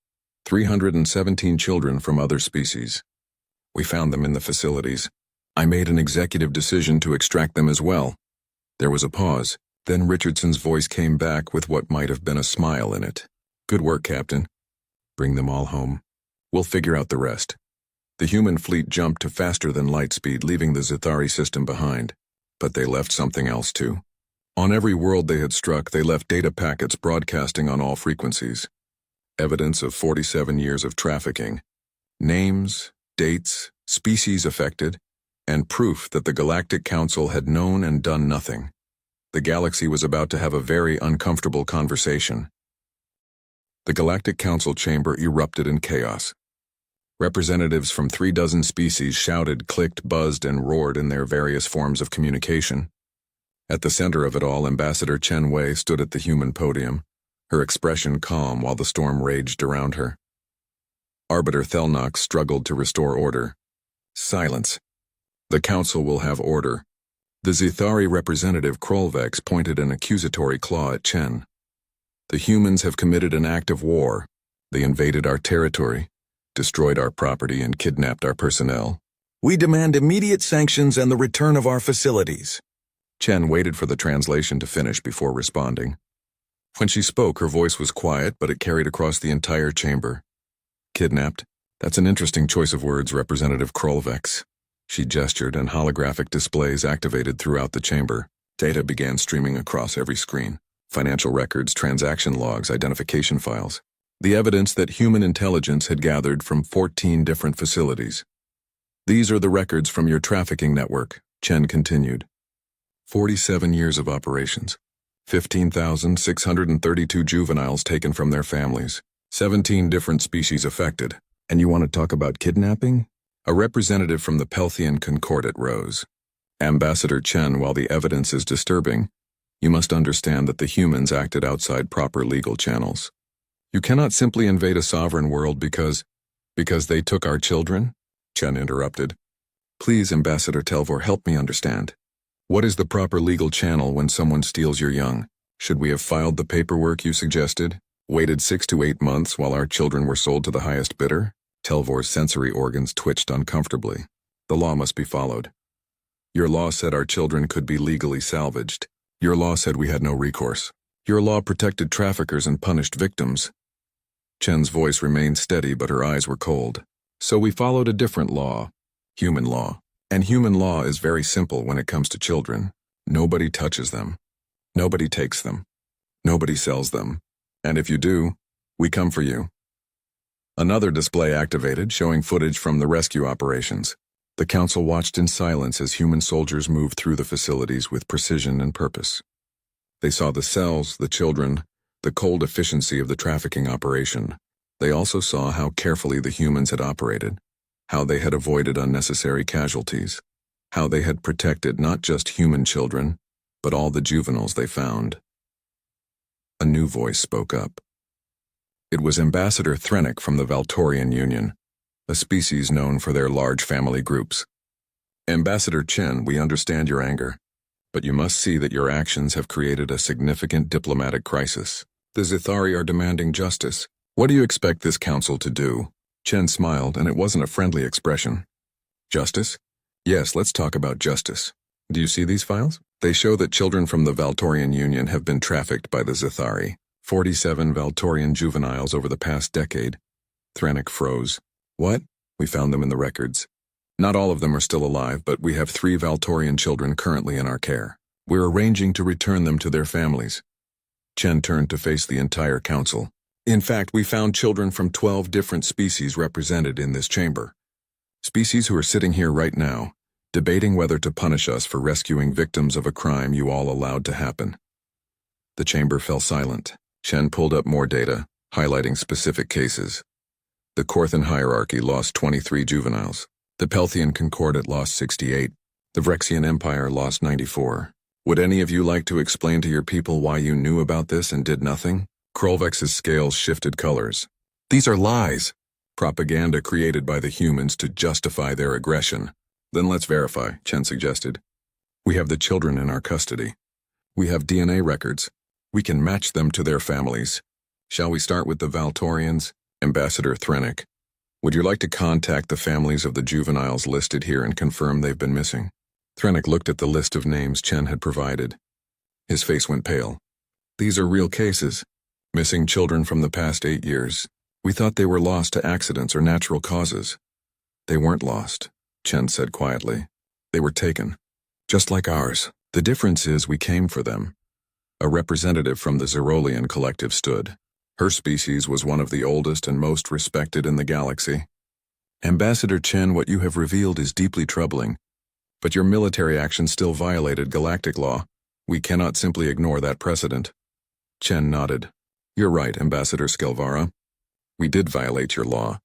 S1: 317 children from other species. We found them in the facilities. I made an executive decision to extract them as well. There was a pause. Then Richardson's voice came back with what might have been a smile in it. Good work, Captain. Bring them all home. We'll figure out the rest. The human fleet jumped to faster than light speed, leaving the Zithari system behind. But they left something else too. On every world they had struck, they left data packets broadcasting on all frequencies. Evidence of 47 years of trafficking. Names, dates, species affected, and proof that the Galactic Council had known and done nothing. The galaxy was about to have a very uncomfortable conversation. The Galactic Council chamber erupted in chaos. Representatives from 36 species shouted, clicked, buzzed, and roared in their various forms of communication. At the center of it all, Ambassador Chen Wei stood at the human podium, her expression calm while the storm raged around her. Arbiter Thelnox struggled to restore order. Silence. The Council will have order. The Zithari representative Krolvex pointed an accusatory claw at Chen. The humans have committed an act of war. They invaded our territory. destroyed our property, and kidnapped our personnel.
S2: We demand immediate sanctions and the return of our facilities.
S1: Chen waited for the translation to finish before responding. When she spoke, her voice was quiet, but it carried across the entire chamber. Kidnapped? That's an interesting choice of words, Representative Krolvex. She gestured, and holographic displays activated throughout the chamber. Data began streaming across every screen. Financial records, transaction logs, identification files. The evidence that human intelligence had gathered from 14 different facilities. These are the records from your trafficking network, Chen continued. 47 years of operations. 15,632 juveniles taken from their families. 17 different species affected. And you want to talk about kidnapping? A representative from the Pelthian Concordat rose. Ambassador Chen, while the evidence is disturbing, you must understand that the humans acted outside proper legal channels. You cannot simply invade a sovereign world because they took our children? Chen interrupted. Please, Ambassador Telvor, help me understand. What is the proper legal channel when someone steals your young? Should we have filed the paperwork you suggested? Waited 6 to 8 months while our children were sold to the highest bidder? Telvor's sensory organs twitched uncomfortably. The law must be followed. Your law said our children could be legally salvaged. Your law said we had no recourse. Your law protected traffickers and punished victims. Chen's voice remained steady, but her eyes were cold. So we followed a different law. Human law. And human law is very simple when it comes to children. Nobody touches them. Nobody takes them. Nobody sells them. And if you do, we come for you. Another display activated, showing footage from the rescue operations. The council watched in silence as human soldiers moved through the facilities with precision and purpose. They saw the cells, the children, the cold efficiency of the trafficking operation. They also saw how carefully the humans had operated, how they had avoided unnecessary casualties, how they had protected not just human children, but all the juveniles they found. A new voice spoke up. It was Ambassador Thrennick from the Valtorian Union, a species known for their large family groups. Ambassador Chen, we understand your anger, but you must see that your actions have created a significant diplomatic crisis. The Zithari are demanding justice. What do you expect this council to do? Chen smiled, and it wasn't a friendly expression. Justice? Yes, let's talk about justice. Do you see these files? They show that children from the Valtorian Union have been trafficked by the Zithari. 47 Valtorian juveniles over the past decade. Thrennick froze. What? We found them in the records. Not all of them are still alive, but we have 3 Valtorian children currently in our care. We're arranging to return them to their families. Chen turned to face the entire council. In fact, we found children from 12 different species represented in this chamber. Species who are sitting here right now, debating whether to punish us for rescuing victims of a crime you all allowed to happen. The chamber fell silent. Chen pulled up more data, highlighting specific cases. The Corthan hierarchy lost 23 juveniles. The Pelthian Concordat lost 68. The Vrexian Empire lost 94. Would any of you like to explain to your people why you knew about this and did nothing? Krolvex's scales shifted colors. These are lies. Propaganda created by the humans to justify their aggression. Then let's verify, Chen suggested. We have the children in our custody. We have DNA records. We can match them to their families. Shall we start with the Valtorians? Ambassador Thrennick, would you like to contact the families of the juveniles listed here and confirm they've been missing? Thrennick looked at the list of names Chen had provided. His face went pale. These are real cases. Missing children from the past 8 years. We thought they were lost to accidents or natural causes. They weren't lost, Chen said quietly. They were taken. Just like ours. The difference is we came for them. A representative from the Zerolian collective stood. Her species was one of the oldest and most respected in the galaxy. Ambassador Chen, what you have revealed is deeply troubling, but your military action still violated galactic law. We cannot simply ignore that precedent. Chen nodded. You're right, Ambassador Skelvara. We did violate your law,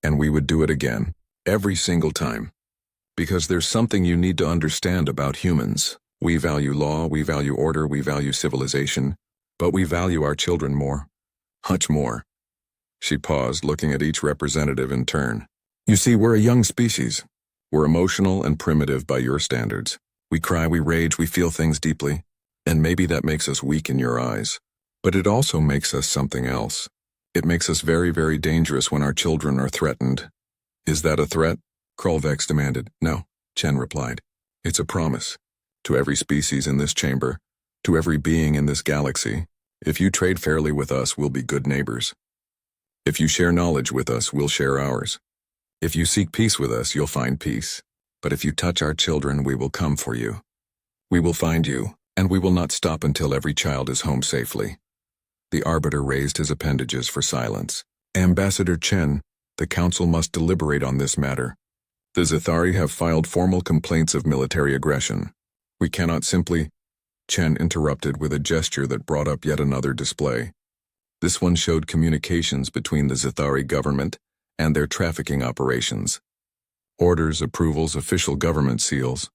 S1: and we would do it again, every single time. Because there's something you need to understand about humans. We value law, we value order, we value civilization, but we value our children more. Much more. She paused, looking at each representative in turn. You see, we're a young species. We're emotional and primitive by your standards. We cry, we rage, we feel things deeply, and maybe that makes us weak in your eyes. But it also makes us something else. It makes us very, very dangerous when our children are threatened. Is that a threat? Krolvex demanded. No, Chen replied. It's a promise. To every species in this chamber, to every being in this galaxy, if you trade fairly with us, we'll be good neighbors. If you share knowledge with us, we'll share ours. If you seek peace with us, you'll find peace. But if you touch our children, we will come for you. We will find you, and we will not stop until every child is home safely. The Arbiter raised his appendages for silence. Ambassador Chen, the Council must deliberate on this matter. The Zithari have filed formal complaints of military aggression. We cannot simply— Chen interrupted with a gesture that brought up yet another display. This one showed communications between the Zithari government and their trafficking operations. Orders, approvals, official government seals.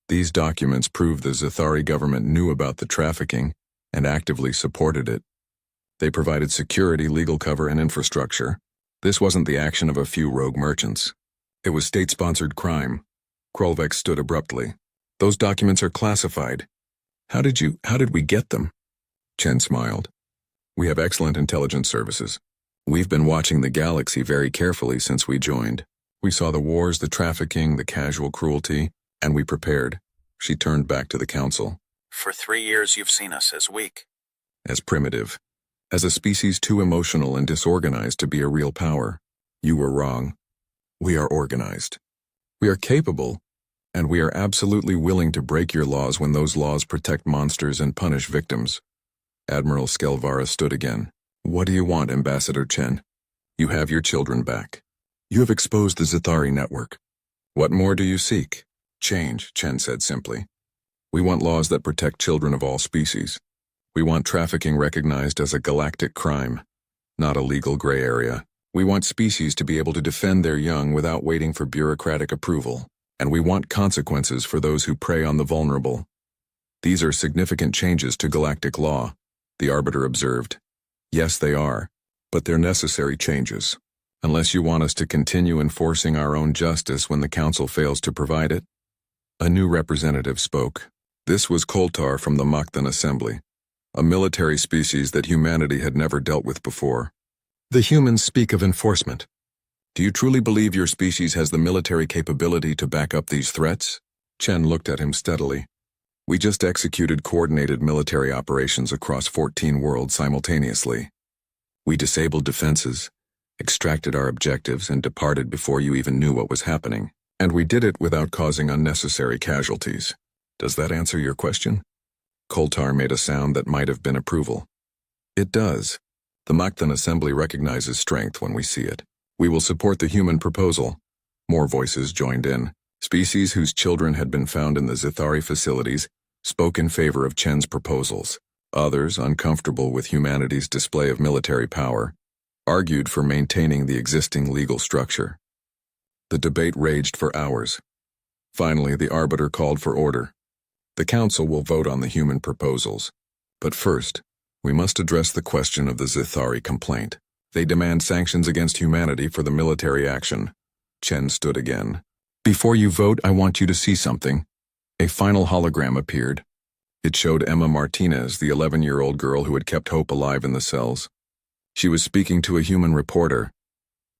S1: These documents prove the Zithari government knew about the trafficking and actively supported it. They provided security, legal cover, and infrastructure. This wasn't the action of a few rogue merchants. It was state-sponsored crime. Krolvex stood abruptly. Those documents are classified. How did we get them? Chen smiled. We have excellent intelligence services. We've been watching the galaxy very carefully since we joined. We saw the wars, the trafficking, the casual cruelty, and we prepared. She turned back to the Council.
S3: For 3 years you've seen us as weak.
S1: As primitive. As a species too emotional and disorganized to be a real power. You were wrong. We are organized. We are capable, and we are absolutely willing to break your laws when those laws protect monsters and punish victims. Admiral Skelvara stood again. What do you want, Ambassador Chen? You have your children back. You have exposed the Zithari network. What more do you seek? Change, Chen said simply. We want laws that protect children of all species. We want trafficking recognized as a galactic crime, not a legal gray area. We want species to be able to defend their young without waiting for bureaucratic approval. And we want consequences for those who prey on the vulnerable. These are significant changes to galactic law, the Arbiter observed. Yes, they are, but they're necessary changes. Unless you want us to continue enforcing our own justice when the Council fails to provide it. A new representative spoke. This was Koltar from the Makthan Assembly, a military species that humanity had never dealt with before. The humans speak of enforcement. Do you truly believe your species has the military capability to back up these threats? Chen looked at him steadily. We just executed coordinated military operations across 14 worlds simultaneously. We disabled defenses, extracted our objectives, and departed before you even knew what was happening. And we did it without causing unnecessary casualties. Does that answer your question? Koltar made a sound that might have been approval. It does. The Makthan Assembly recognizes strength when we see it. We will support the human proposal. More voices joined in. Species whose children had been found in the Zithari facilities spoke in favor of Chen's proposals. Others, uncomfortable with humanity's display of military power, argued for maintaining the existing legal structure. The debate raged for hours. Finally, the Arbiter called for order. The Council will vote on the human proposals. But first, we must address the question of the Zithari complaint. They demand sanctions against humanity for the military action. Chen stood again. Before you vote, I want you to see something. A final hologram appeared. It showed Emma Martinez, the 11-year-old girl who had kept hope alive in the cells. She was speaking to a human reporter.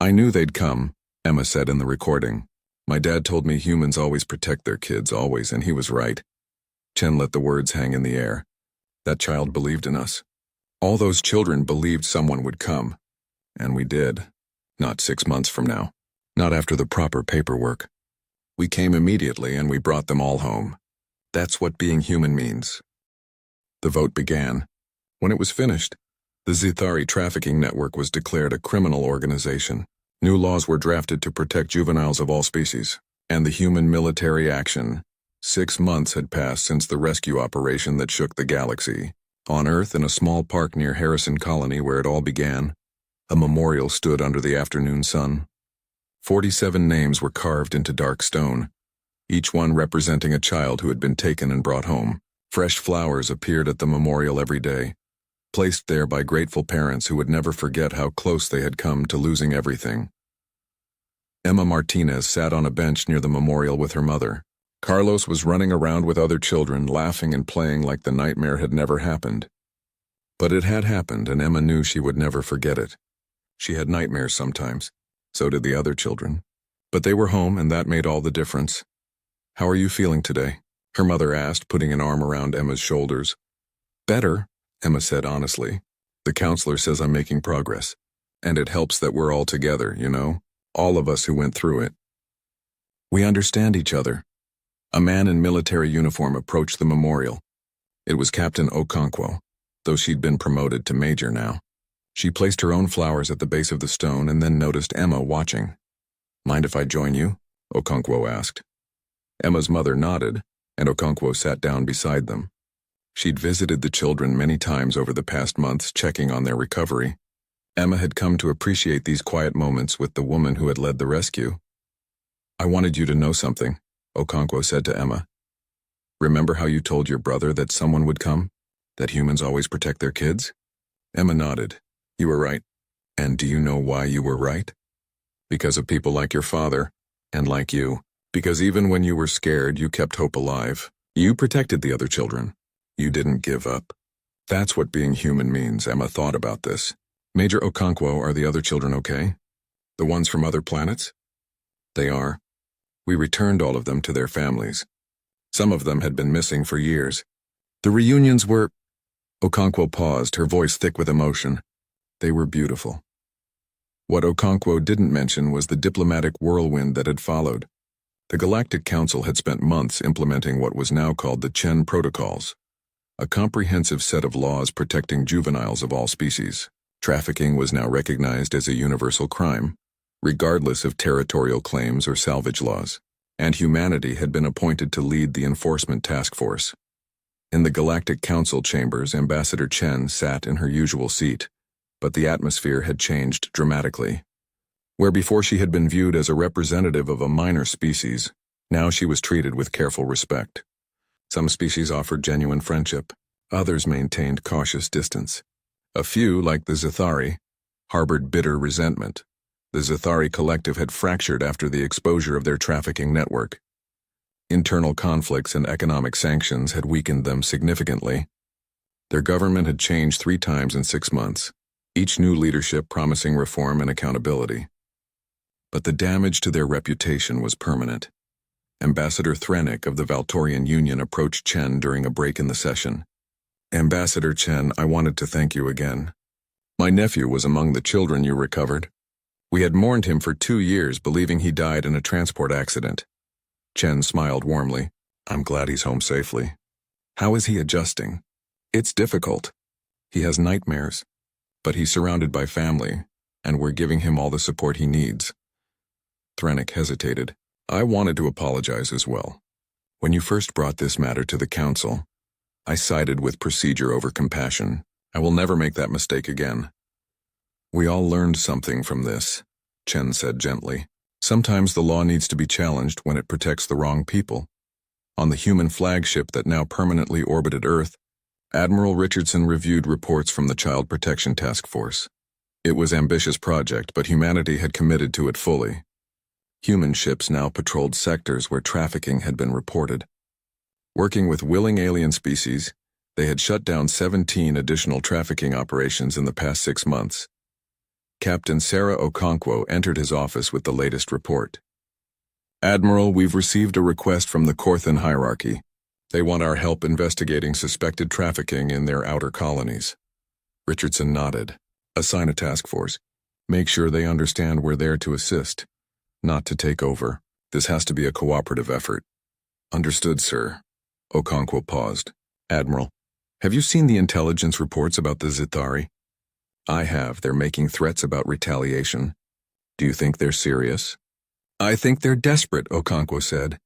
S1: I knew they'd come, Emma said in the recording. My dad told me humans always protect their kids, always, and he was right. Chen let the words hang in the air. That child believed in us. All those children believed someone would come. And we did. Not 6 months from now. Not after the proper paperwork. We came immediately and we brought them all home. That's what being human means. The vote began. When it was finished, the Zithari trafficking network was declared a criminal organization. New laws were drafted to protect juveniles of all species. And the human military action. 6 months had passed since the rescue operation that shook the galaxy. On Earth, in a small park near Harrison Colony where it all began, a memorial stood under the afternoon sun. 47 names were carved into dark stone, each one representing a child who had been taken and brought home. Fresh flowers appeared at the memorial every day, placed there by grateful parents who would never forget how close they had come to losing everything. Emma Martinez sat on a bench near the memorial with her mother. Carlos was running around with other children, laughing and playing like the nightmare had never happened. But it had happened, and Emma knew she would never forget it. She had nightmares sometimes. So did the other children. But they were home, and that made all the difference. How are you feeling today? Her mother asked, putting an arm around Emma's shoulders. Better, Emma said honestly. The counselor says I'm making progress. And it helps that we're all together, you know? All of us who went through it. We understand each other. A man in military uniform approached the memorial. It was Captain Okonkwo, though she'd been promoted to major now. She placed her own flowers at the base of the stone and then noticed Emma watching. Mind if I join you? Okonkwo asked. Emma's mother nodded, and Okonkwo sat down beside them. She'd visited the children many times over the past months, checking on their recovery. Emma had come to appreciate these quiet moments with the woman who had led the rescue. I wanted you to know something, Okonkwo said to Emma. Remember how you told your brother that someone would come? That humans always protect their kids? Emma nodded. You were right. And do you know why you were right? Because of people like your father, and like you. Because even when you were scared, you kept hope alive. You protected the other children. You didn't give up. That's what being human means. Emma thought about this. Major Okonkwo, are the other children okay? The ones from other planets? They are. We returned all of them to their families. Some of them had been missing for years. The reunions were... Okonkwo paused, her voice thick with emotion. They were beautiful. What Okonkwo didn't mention was the diplomatic whirlwind that had followed. The Galactic Council had spent months implementing what was now called the Chen Protocols, a comprehensive set of laws protecting juveniles of all species. Trafficking was now recognized as a universal crime, regardless of territorial claims or salvage laws, and humanity had been appointed to lead the enforcement task force. In the Galactic Council chambers, Ambassador Chen sat in her usual seat, but the atmosphere had changed dramatically. Where before she had been viewed as a representative of a minor species, now she was treated with careful respect. Some species offered genuine friendship, others maintained cautious distance. A few, like the Zithari, harbored bitter resentment. The Zithari collective had fractured after the exposure of their trafficking network. Internal conflicts and economic sanctions had weakened them significantly. Their government had changed 3 times in 6 months, each new leadership promising reform and accountability. But the damage to their reputation was permanent. Ambassador Threnik of the Valtorian Union approached Chen during a break in the session. Ambassador Chen, I wanted to thank you again. My nephew was among the children you recovered. We had mourned him for 2 years, believing he died in a transport accident. Chen smiled warmly. I'm glad he's home safely. How is he adjusting? It's difficult. He has nightmares. But he's surrounded by family, and we're giving him all the support he needs. Threnik hesitated. I wanted to apologize as well. When you first brought this matter to the council, I sided with procedure over compassion. I will never make that mistake again. We all learned something from this, Chen said gently. Sometimes the law needs to be challenged when it protects the wrong people. On the human flagship that now permanently orbited Earth, Admiral Richardson reviewed reports from the Child Protection Task Force. It was an ambitious project, but humanity had committed to it fully. Human ships now patrolled sectors where trafficking had been reported. Working with willing alien species, they had shut down 17 additional trafficking operations in the past 6 months. Captain Sarah Okonkwo entered his office with the latest report. Admiral, we've received a request from the Korthan hierarchy. They want our help investigating suspected trafficking in their outer colonies. Richardson nodded. Assign a task force. Make sure they understand we're there to assist, not to take over. This has to be a cooperative effort. Understood, sir. Okonkwo paused. Admiral, have you seen the intelligence reports about the Zithari? I have. They're making threats about retaliation. Do you think they're serious? I think they're desperate, Okonkwo said.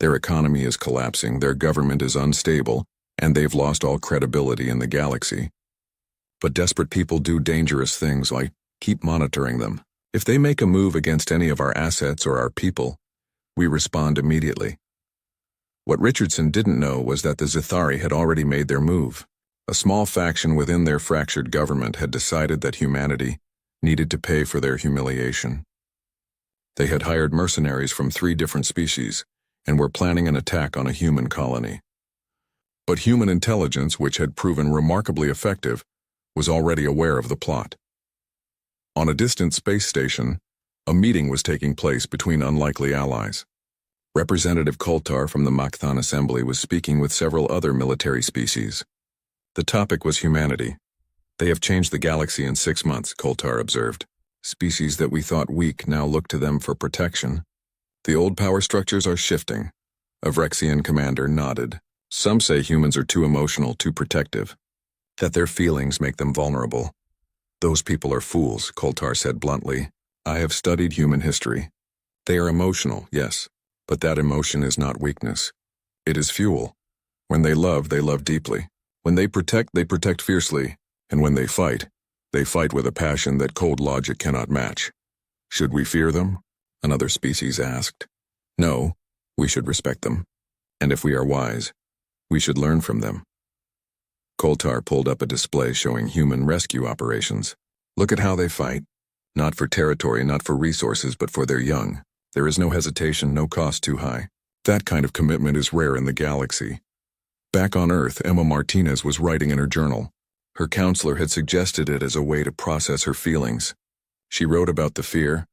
S1: Their economy is collapsing, their government is unstable, and they've lost all credibility in the galaxy. But desperate people do dangerous things, like keep monitoring them. If they make a move against any of our assets or our people, we respond immediately. What Richardson didn't know was that the Zithari had already made their move. A small faction within their fractured government had decided that humanity needed to pay for their humiliation. They had hired mercenaries from 3 different species and were planning an attack on a human colony. But human intelligence, which had proven remarkably effective, was already aware of the plot. On a distant space station, a meeting was taking place between unlikely allies. Representative Koltar from the Makthan Assembly was speaking with several other military species. The topic was humanity. They have changed the galaxy in 6 months, Koltar observed. Species that we thought weak now look to them for protection. The old power structures are shifting. A Vrexian commander nodded. Some say humans are too emotional, too protective, that their feelings make them vulnerable. Those people are fools, Koltar said bluntly. I have studied human history. They are emotional, yes, but that emotion is not weakness. It is fuel. When they love deeply. When they protect fiercely. And when they fight with a passion that cold logic cannot match. Should we fear them? Another species asked. No, we should respect them. And if we are wise, we should learn from them. Koltar pulled up a display showing human rescue operations. Look at how they fight. Not for territory, not for resources, but for their young. There is no hesitation, no cost too high. That kind of commitment is rare in the galaxy. Back on Earth, Emma Martinez was writing in her journal. Her counselor had suggested it as a way to process her feelings. She wrote about the fear,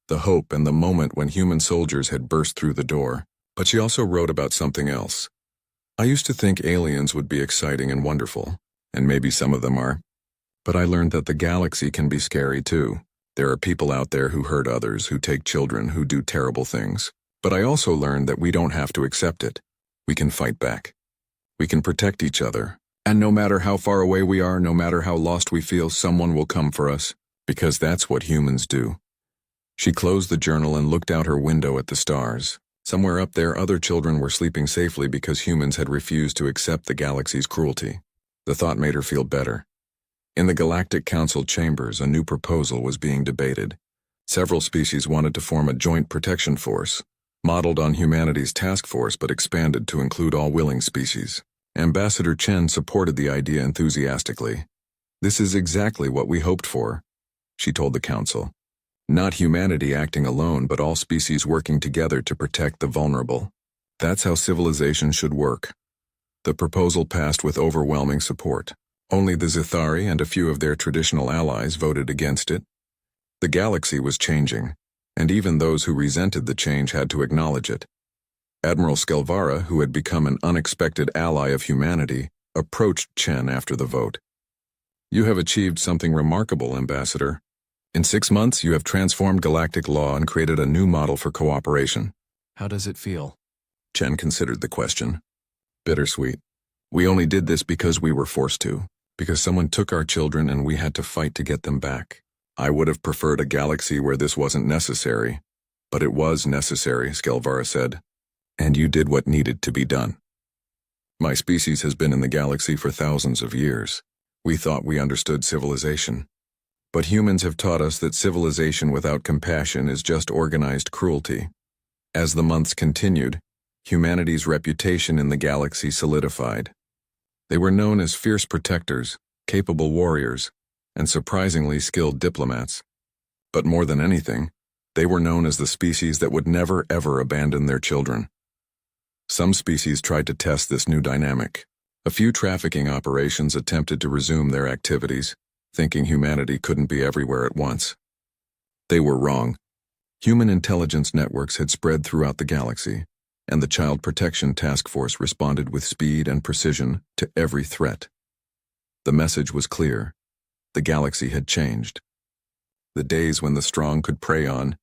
S1: the hope, and the moment when human soldiers had burst through the door. But she also wrote about something else. I used to think aliens would be exciting and wonderful, and maybe some of them are. But I learned that the galaxy can be scary too. There are people out there who hurt others, who take children, who do terrible things. But I also learned that we don't have to accept it. We can fight back. We can protect each other. And no matter how far away we are, no matter how lost we feel, someone will come for us, because that's what humans do. She closed the journal and looked out her window at the stars. Somewhere up there, other children were sleeping safely because humans had refused to accept the galaxy's cruelty. The thought made her feel better. In the Galactic Council chambers, a new proposal was being debated. Several species wanted to form a joint protection force, modeled on humanity's task force but expanded to include all willing species. Ambassador Chen supported the idea enthusiastically. This is exactly what we hoped for, she told the council. Not humanity acting alone, but all species working together to protect the vulnerable. That's how civilization should work. The proposal passed with overwhelming support. Only the Zithari and a few of their traditional allies voted against it. The galaxy was changing, and even those who resented the change had to acknowledge it. Admiral Skelvara, who had become an unexpected ally of humanity, approached Chen after the vote. You have achieved something remarkable, Ambassador. In 6 months, you have transformed galactic law and created a new model for cooperation.
S2: How does it feel?
S1: Chen considered the question. Bittersweet. We only did this because we were forced to, because someone took our children and we had to fight to get them back. I would have preferred a galaxy where this wasn't necessary. But it was necessary, Skelvara said. And you did what needed to be done. My species has been in the galaxy for thousands of years. We thought we understood civilization. But humans have taught us that civilization without compassion is just organized cruelty. As the months continued, humanity's reputation in the galaxy solidified. They were known as fierce protectors, capable warriors, and surprisingly skilled diplomats. But more than anything, they were known as the species that would never ever abandon their children. Some species tried to test this new dynamic. A few trafficking operations attempted to resume their activities, thinking humanity couldn't be everywhere at once. They were wrong. Human intelligence networks had spread throughout the galaxy, and the Child Protection Task Force responded with speed and precision to every threat. The message was clear. The galaxy had changed. The days when the strong could prey on